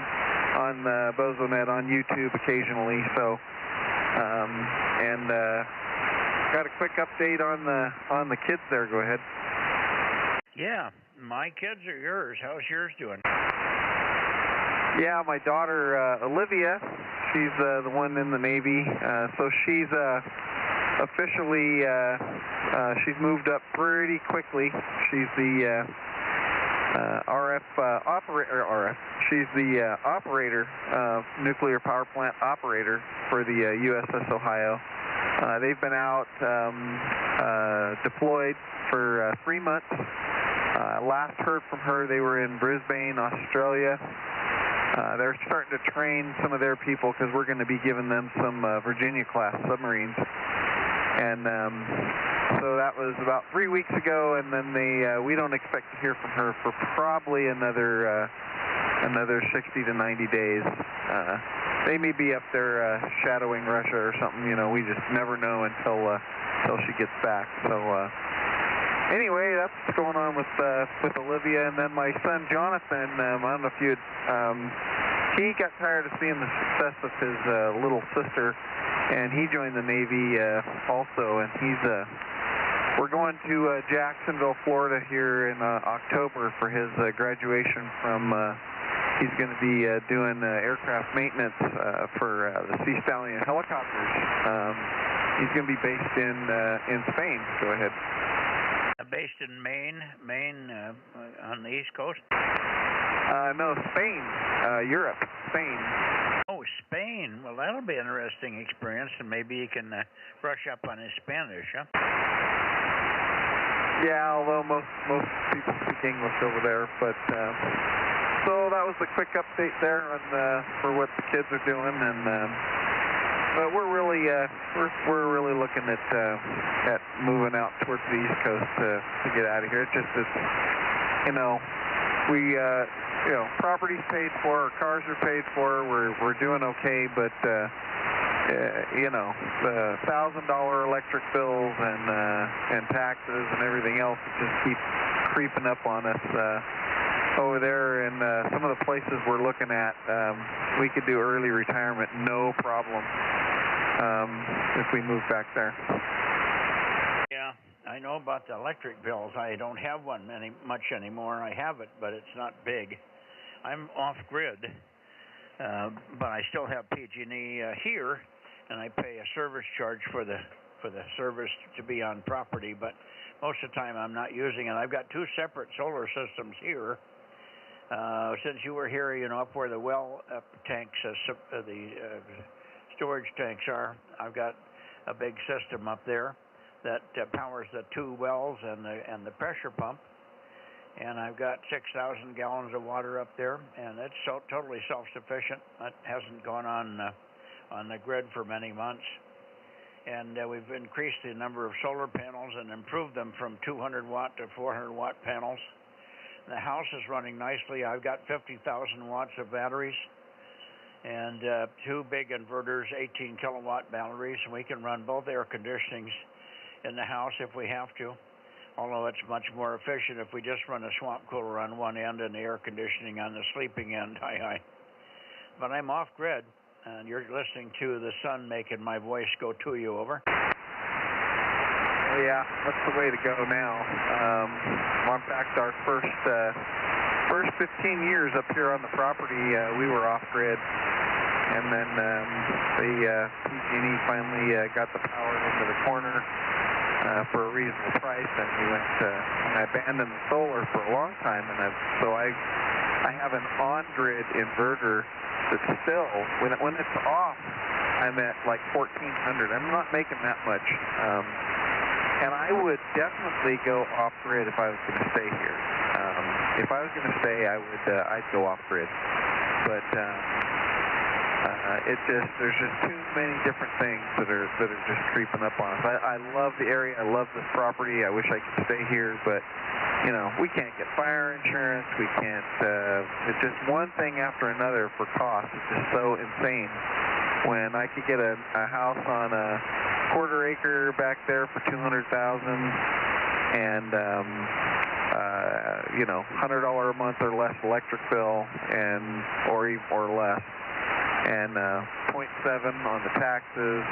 on Bozo Net on YouTube occasionally, so... and got a quick update on the kids there. Go ahead. Yeah, my kids are yours. How's yours doing? Yeah, my daughter Olivia, she's the one in the Navy. So she's officially she's moved up pretty quickly. She's the RF. She's the operator, nuclear power plant operator for the USS Ohio. They've been out deployed for 3 months. Last heard from her, they were in Brisbane, Australia. They're starting to train some of their people because we're going to be giving them some Virginia-class submarines. And so that was about 3 weeks ago, and then we don't expect to hear from her for probably another 60 to 90 days. They may be up there shadowing Russia or something. You know, we just never know until she gets back. So anyway, that's what's going on with Olivia, and then my son Jonathan. I don't know if you he got tired of seeing the success of his little sister, and he joined the Navy also, and we're going to Jacksonville, Florida here in October for his graduation from, he's going to be doing aircraft maintenance for the Sea Stallion helicopters. He's going to be based in Spain. Go ahead. Based in Maine on the East Coast? No, Spain, Europe, Spain. Oh, Spain. Well, that'll be an interesting experience, and maybe you can brush up on his Spanish, huh? Yeah, although most people speak English over there, but so that was a quick update there on for what the kids are doing, and but we're really looking at moving out towards the East Coast to get out of here. It's just that, you know, we you know, property's paid for, our cars are paid for, we're doing okay, but you know, the $1,000 electric bills and taxes and everything else just keep creeping up on us over there. And some of the places we're looking at, we could do early retirement, no problem, if we move back there. Yeah, I know about the electric bills. I don't have one much anymore. I have it, but it's not big. I'm off-grid, but I still have PG&E here, and I pay a service charge for the service to be on property, but most of the time I'm not using it. I've got two separate solar systems here. Since you were here, you know, up where the well tanks, the storage tanks are, I've got a big system up there that powers the two wells and the pressure pump. And I've got 6,000 gallons of water up there, and it's totally self-sufficient. It hasn't gone on the grid for many months. And we've increased the number of solar panels and improved them from 200 watt to 400 watt panels. The house is running nicely. I've got 50,000 watts of batteries and two big inverters, 18 kilowatt batteries, and we can run both air conditionings in the house if we have to. Although it's much more efficient if we just run a swamp cooler on one end and the air conditioning on the sleeping end. Hi. But I'm off-grid, and you're listening to the sun making my voice go to you. Over. Oh, yeah, that's the way to go now. In fact, our first 15 years up here on the property, we were off-grid. And then the PG&E finally got the power into the corner for a reasonable price, and we went and I abandoned the solar for a long time, and so I have an on-grid inverter that's still, when it's off, I I'm at like 1,400. I'm not making that much. And I would definitely go off-grid if I was going to stay here. If I was going to stay, I'd go off-grid. But there's just too many different things that are just creeping up on us. I love the area. I love this property. I wish I could stay here, but you know, we can't get fire insurance. We can't. It's just one thing after another for cost. It's just so insane. When I could get a house on a quarter acre back there for $200,000 and you know, $100 a month or less electric bill or less, and 0.7 on the taxes,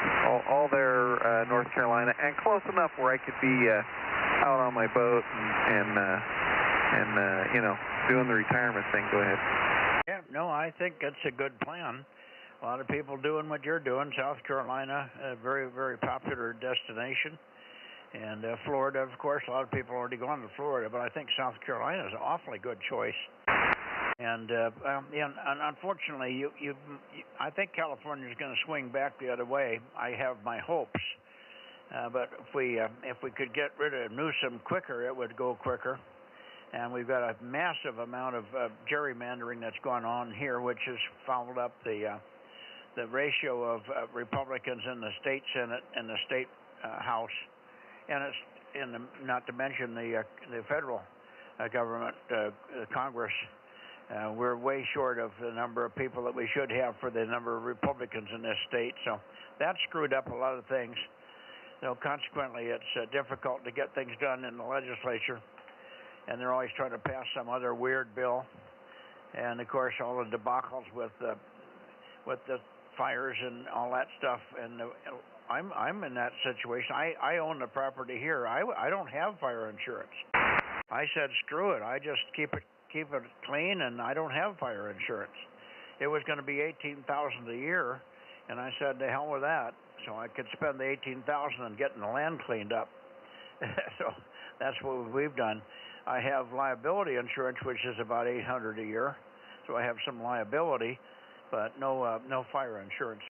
all there, North Carolina, and close enough where I could be out on my boat and you know, doing the retirement thing. Go ahead. Yeah, no, I think that's a good plan. A lot of people doing what you're doing. South Carolina, a very, very popular destination. And Florida, of course, a lot of people already gone to Florida, but I think South Carolina is an awfully good choice. And unfortunately, I think California is going to swing back the other way. I have my hopes. But if we could get rid of Newsom quicker, it would go quicker. And we've got a massive amount of gerrymandering that's gone on here, which has fouled up the ratio of Republicans in the state Senate and the state House, and it's not to mention the federal government, Congress. We're way short of the number of people that we should have for the number of Republicans in this state, so that screwed up a lot of things. So consequently, it's difficult to get things done in the legislature, and they're always trying to pass some other weird bill. And of course, all the debacles with the fires and all that stuff. And I'm in that situation. I own the property here. I don't have fire insurance. I said screw it. I just keep it clean, and I don't have fire insurance. It was going to be $18,000 a year, and I said the hell with that. So I could spend the $18,000 on getting the land cleaned up. So that's what we've done. I have liability insurance, which is about $800 a year. So I have some liability, but no fire insurance.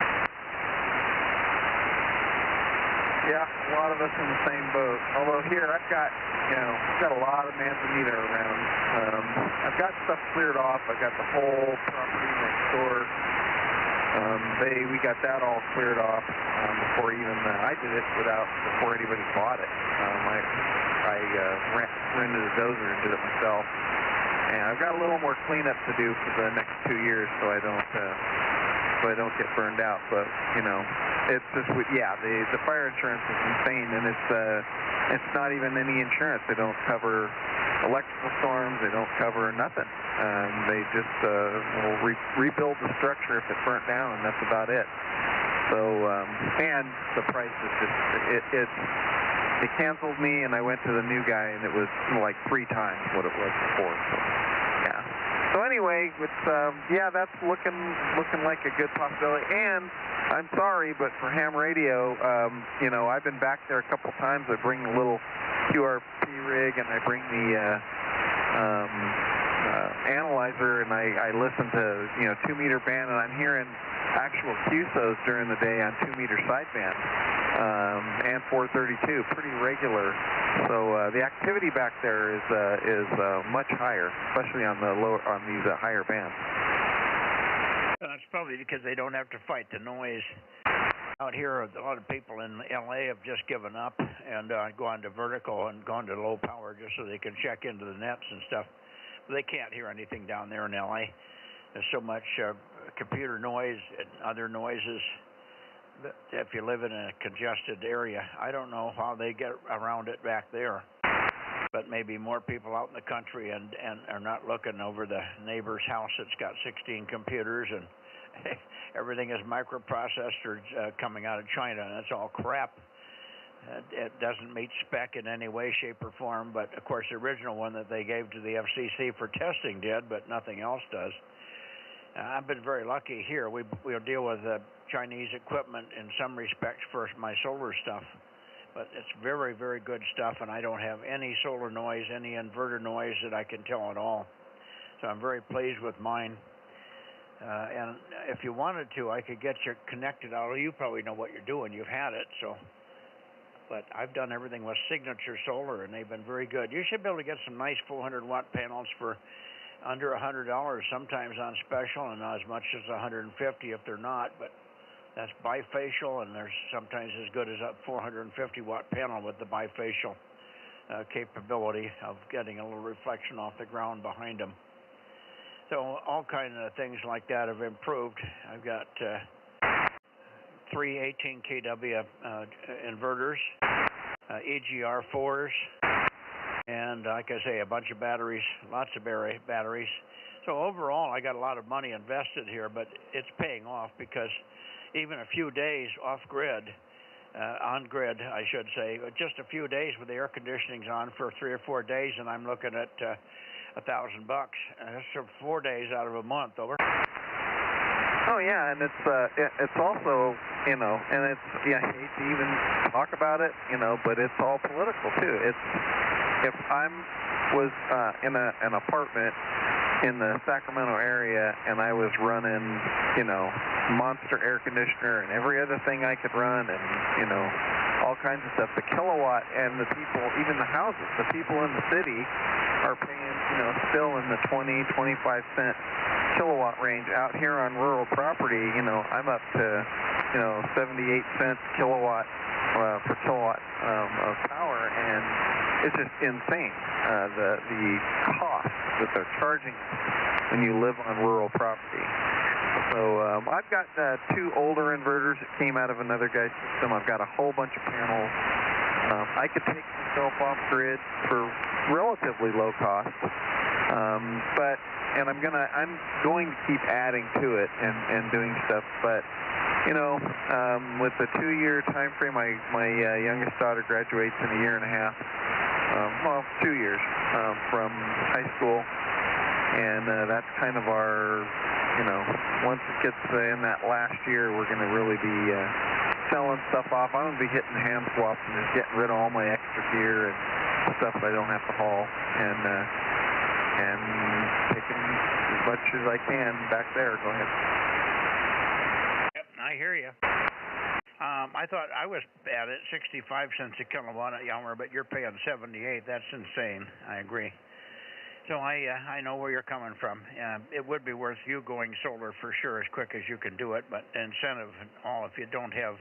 Yeah, a lot of us in the same boat. Although here I've got a lot of manzanita around. I've got stuff cleared off. I've got the whole property next door. We got that all cleared off before even I did it before anybody bought it. I rented a dozer and did it myself. And I've got a little more cleanup to do for the next 2 years, so I don't get burned out. But you know, it's just the fire insurance is insane, and it's not even any insurance. They don't cover electrical storms. They don't cover nothing. They just will rebuild the structure if it burnt down, and that's about it. So and the price is just it canceled me, and I went to the new guy, and it was like 3 times what it was before. So, yeah. So anyway, it's that's looking like a good possibility. And I'm sorry, but for ham radio, I've been back there a couple times. I bring the little QRP rig, and I bring the analyzer, and I listen to 2-meter band, and I'm hearing actual QSOs during the day on 2-meter sideband and 432, pretty regular. So the activity back there is much higher, especially on these higher bands. That's probably because they don't have to fight the noise. Out here, a lot of people in LA have just given up and gone to vertical and gone to low power just so they can check into the nets and stuff. But they can't hear anything down there in LA. There's so much computer noise and other noises that if you live in a congested area, I don't know how they get around it back there. But maybe more people out in the country and are not looking over the neighbor's house that's got 16 computers and everything is microprocessed or coming out of China, and that's all crap. It doesn't meet spec in any way, shape, or form, but of course the original one that they gave to the FCC for testing did, but nothing else does. I've been very lucky here. We'll deal with Chinese equipment in some respects for my solar stuff, but it's very, very good stuff, and I don't have any solar noise, any inverter noise that I can tell at all. So I'm very pleased with mine. And if you wanted to, I could get you connected. Although you probably know what you're doing. You've had it, so. But I've done everything with Signature Solar, and they've been very good. You should be able to get some nice 400-watt panels for under $100, sometimes on special, and not as much as $150 if they're not. But that's bifacial, and there's sometimes as good as a 450-watt panel with the bifacial capability of getting a little reflection off the ground behind them. So all kinds of things like that have improved. I've got 3 18 kW inverters, EGR4s, and like I say, a bunch of batteries, lots of batteries. So overall, I got a lot of money invested here, but it's paying off because even a few days off-grid, on-grid, I should say, just a few days with the air conditioning's on for 3 or 4 days, and I'm looking at $1,000. That's 4 days out of a month, over. Oh yeah, and it's also, you know, and it's, yeah, I hate to even talk about it, you know, but it's all political too. It's, if I was in an apartment in the Sacramento area and I was running, you know, monster air conditioner and every other thing I could run, and, you know, all kinds of stuff, the kilowatt, and the people, even the houses, the people in the city are paying, you know, still in the 20, 25 cent kilowatt range. Out here on rural property, you know, I'm up to, you know, 78 cents kilowatt per kilowatt of power, and it's just insane, the cost that they're charging when you live on rural property. So I've got 2 older inverters that came out of another guy's system. I've got a whole bunch of panels. I could take myself off grid for relatively low cost, and I'm going to keep adding to it and doing stuff. But you know, with the 2-year time frame, my youngest daughter graduates in a year and a half. Well, 2 years from high school, and that's kind of our, you know, once it gets in that last year, we're going to really be selling stuff off. I'm going to be hitting hand swaps and just getting rid of all my extra gear and stuff I don't have to haul, and taking as much as I can back there. Go ahead. Yep, I hear you. I thought I was at it 65 cents a kilowatt hour, but you're paying 78. That's insane. I agree. So I know where you're coming from. It would be worth you going solar for sure as quick as you can do it, but incentive and all, if you don't have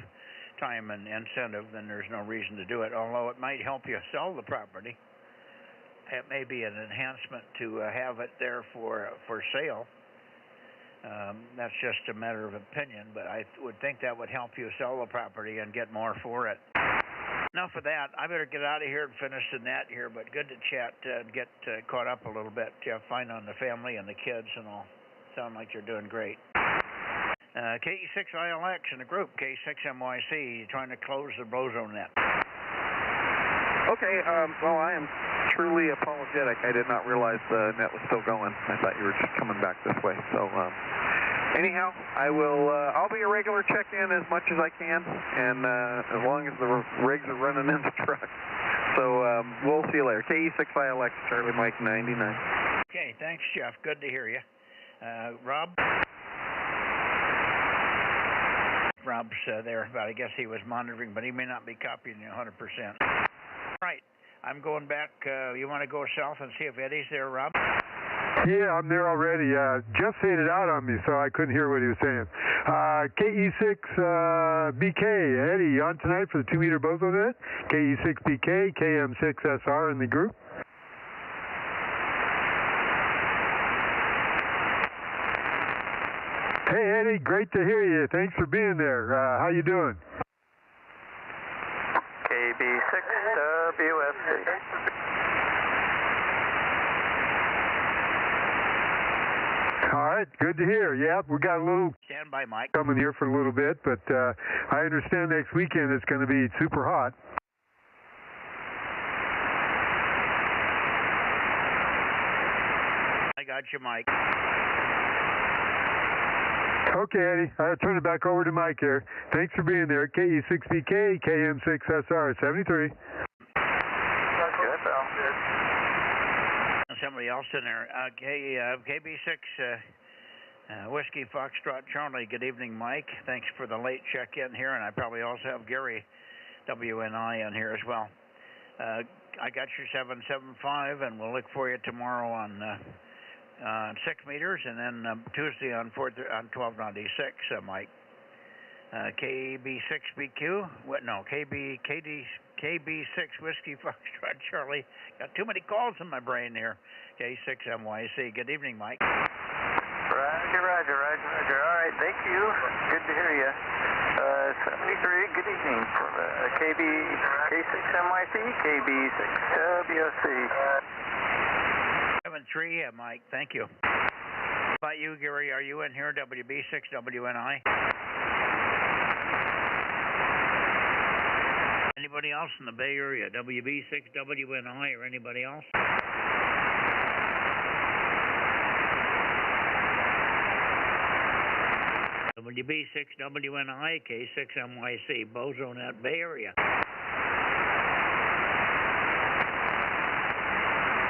time and incentive, then there's no reason to do it, although it might help you sell the property. It may be an enhancement to have it there for sale. That's just a matter of opinion, but I would think that would help you sell the property and get more for it. Enough of that. I better get out of here and finish the net here, but good to chat and get caught up a little bit. Fine on the family and the kids and all. Sound like you're doing great. KE6ILX in the group, K6MYC, trying to close the Bozo Net. Okay, well, I am truly apologetic. I did not realize the net was still going. I thought you were just coming back this way. So, anyhow, I'll be a regular check-in as much as I can, and as long as the rigs are running in the truck. So, we'll see you later. KE6ILX, Charlie Mike 99. Okay, thanks, Jeff. Good to hear you. Rob? Rob's there, but I guess he was monitoring, but he may not be copying you 100%. Right. I'm going back. You want to go south and see if Eddie's there, Rob? Yeah, I'm there already. Jeff faded out on me, so I couldn't hear what he was saying. KE6BK, Eddie, on tonight for the 2-meter Bozo Net. KE6BK, KM6SR in the group. Hey, Eddie, great to hear you. Thanks for being there. How you doing? KB6WFC. All right, good to hear. Yeah, we got a little stand by, Mike, coming here for a little bit, but I understand next weekend it's going to be super hot. I got you, Mike. Okay, Eddie, I'll turn it back over to Mike here. Thanks for being there. KE6BK, KM6SR 73. Good, Bill. Somebody else in there. KB6 Whiskey Foxtrot Charlie, good evening, Mike. Thanks for the late check-in here, and I probably also have Gary WNI on here as well. I got your 775, and we'll look for you tomorrow on 6 meters, and then Tuesday on 1296, Mike. KB6BQ, KB6 Whiskey Foxtrot Charlie. Got too many calls in my brain here. K6MYC. Good evening, Mike. Roger. All right, thank you. Good to hear you. 73, good evening for K6MYC, KB6WC. 73, Mike, thank you. How about you, Gary? Are you in here, WB6WNI? Anybody else in the Bay Area, WB6WNI or anybody else? WB6WNI, K6MYC, Bozo Net, Bay Area.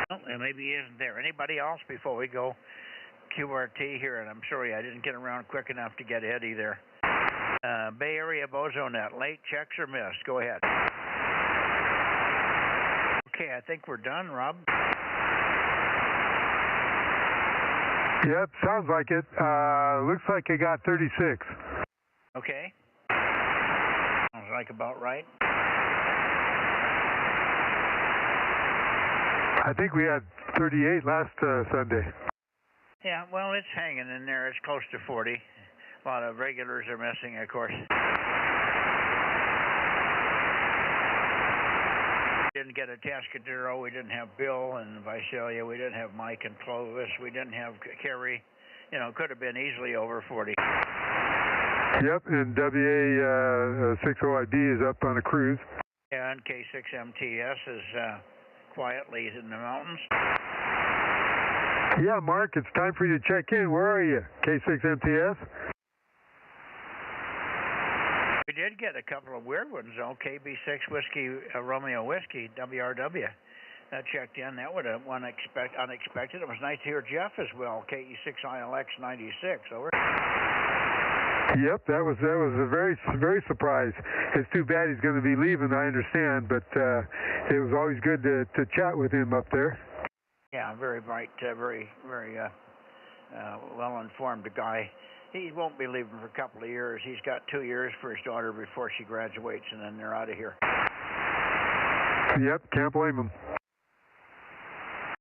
Well, maybe he isn't there. Anybody else before we go QRT here? And I'm sorry I didn't get around quick enough to get Eddie there. Bay Area Bozo Net, late checks or missed? Go ahead. Okay, I think we're done, Rob. Yep, sounds like it. Looks like I got 36. Okay. Sounds like about right. I think we had 38 last Sunday. Yeah, well, it's hanging in there. It's close to 40. A lot of regulars are missing, of course. We didn't get a Tascadero. We didn't have Bill and Visalia. We didn't have Mike and Clovis. We didn't have Kerry. You know, could have been easily over 40. Yep, and WA60IB is up on a cruise. Yeah, and K6MTS is quietly in the mountains. Yeah, Mark, it's time for you to check in. Where are you, K6MTS? We did get a couple of weird ones, though. KB6 Whiskey, Romeo Whiskey, WRW. That checked in. That would have one unexpected. It was nice to hear Jeff as well. KE6ILX96. Over. Yep, that was a very surprise. It's too bad he's going to be leaving, I understand, but it was always good to chat with him up there. Yeah, very bright, very well-informed guy. He won't be leaving for a couple of years. He's got 2 years for his daughter before she graduates, and then they're out of here. Yep, can't blame him.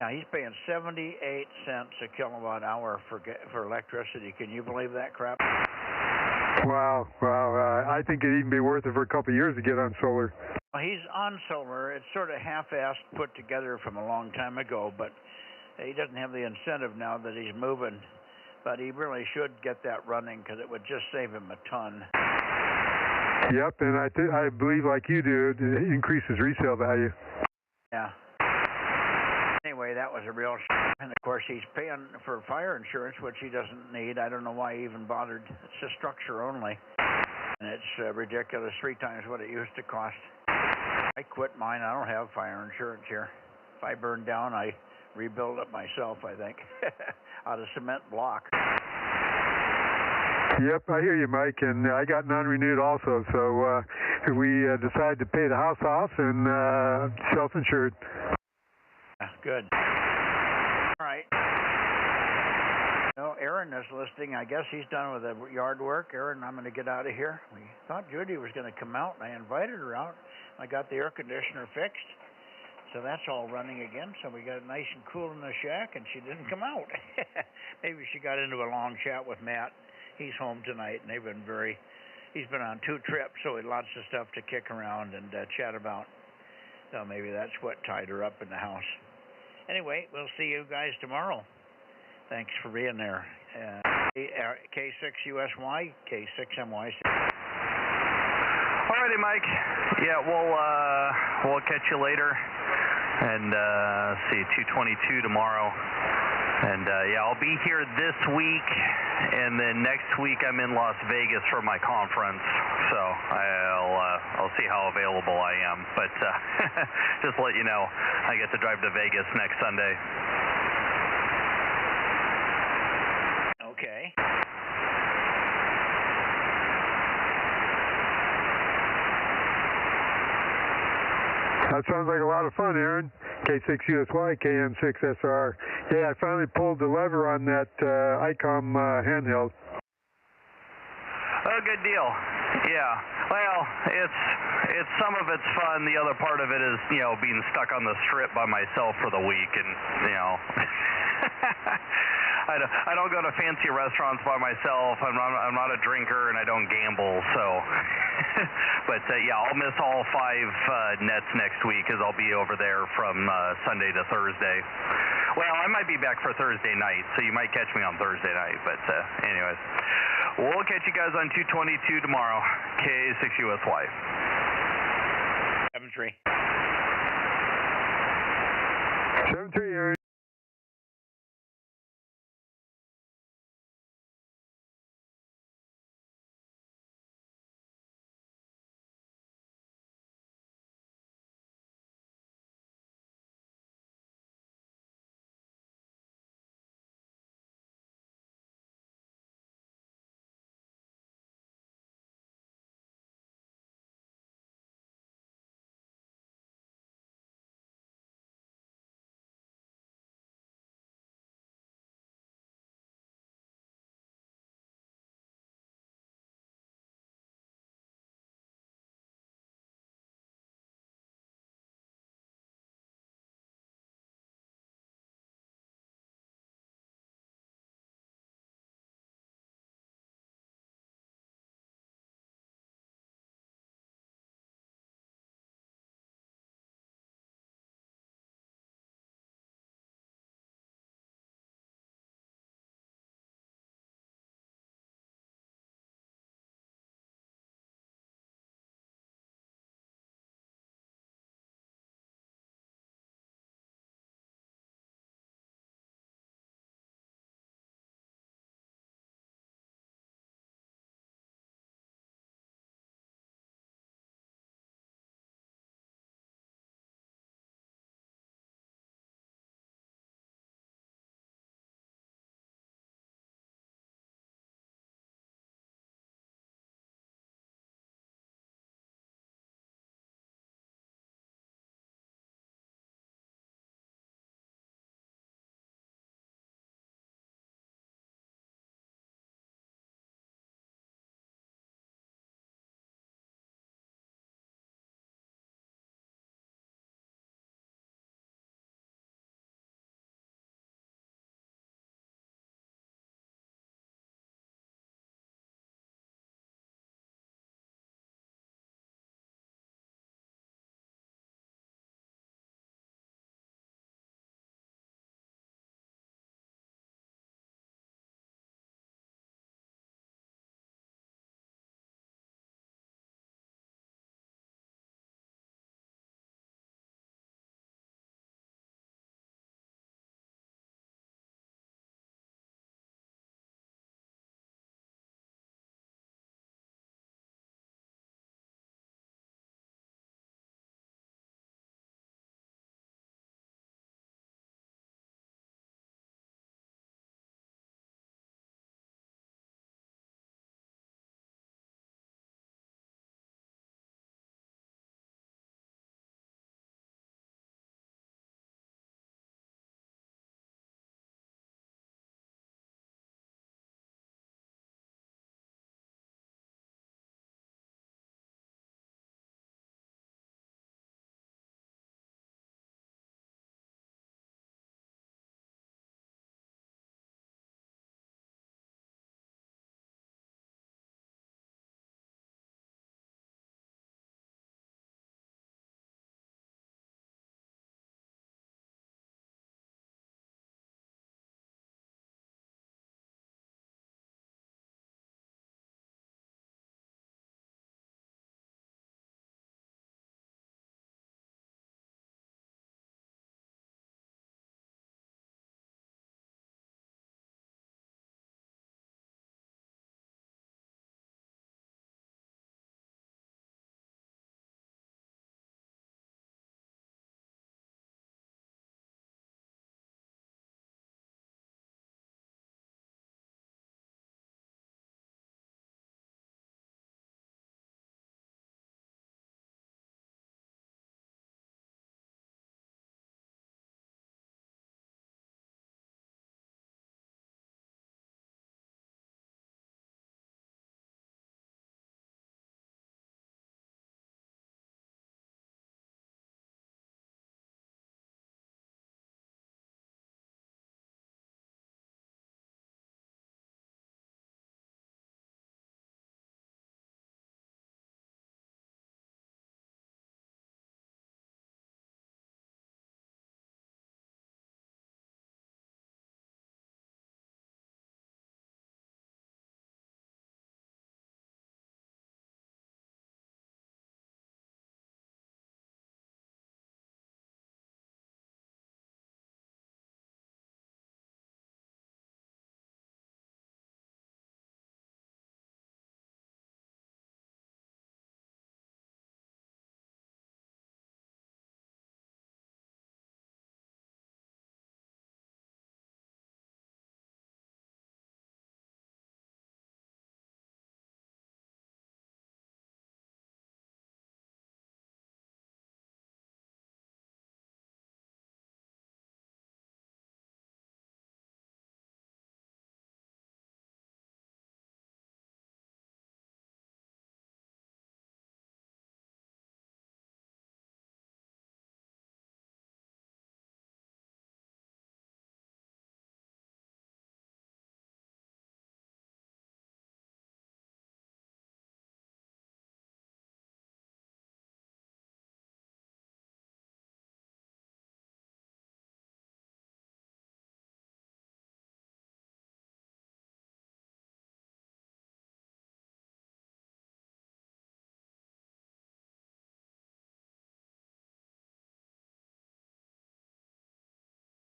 Now, he's paying 78 cents a kilowatt hour for electricity. Can you believe that crap? Wow. I think it'd even be worth it for a couple of years to get on solar. Well, he's on solar. It's sort of half-assed put together from a long time ago, but he doesn't have the incentive now that he's moving. But he really should get that running because it would just save him a ton. Yep, and I believe, like you do, it increases resale value. Yeah. Anyway, that was a real and of course he's paying for fire insurance, which he doesn't need. I don't know why he even bothered. It's a structure only, and it's ridiculous, 3 times what it used to cost. I quit mine. I don't have fire insurance here. If I burn down, I rebuild it myself, I think, out of cement block. Yep, I hear you, Mike, and I got non-renewed also, so we decided to pay the house off and self-insured. Good. All right. Well, Aaron is listening. I guess he's done with the yard work. Aaron, I'm going to get out of here. We thought Judy was going to come out, and I invited her out. I got the air conditioner fixed, so that's all running again. So we got it nice and cool in the shack, and she didn't come out. Maybe she got into a long chat with Matt. He's home tonight, and he's been on 2 trips, so he had lots of stuff to kick around and chat about. So maybe that's what tied her up in the house. Anyway, we'll see you guys tomorrow. Thanks for being there. K6USY, K6MYC. Alrighty, Mike. Yeah, we'll catch you later. And see 222 tomorrow. And yeah, I'll be here this week, and then next week I'm in Las Vegas for my conference. So I'll see how available I am. But just to let you know, I get to drive to Vegas next Sunday. Okay. That sounds like a lot of fun, Aaron. K6USY, KM6SR. Yeah, I finally pulled the lever on that ICOM handheld. Oh, good deal. Yeah. Well, it's some of it's fun. The other part of it is, being stuck on the strip by myself for the week, and I don't go to fancy restaurants by myself. I'm not a drinker, and I don't gamble. So, but yeah, I'll miss all 5 nets next week, as I'll be over there from Sunday to Thursday. Well, I might be back for Thursday night, so you might catch me on Thursday night. But anyways, we'll catch you guys on 222 tomorrow. K6USY. 7-3. 7-3, Aaron.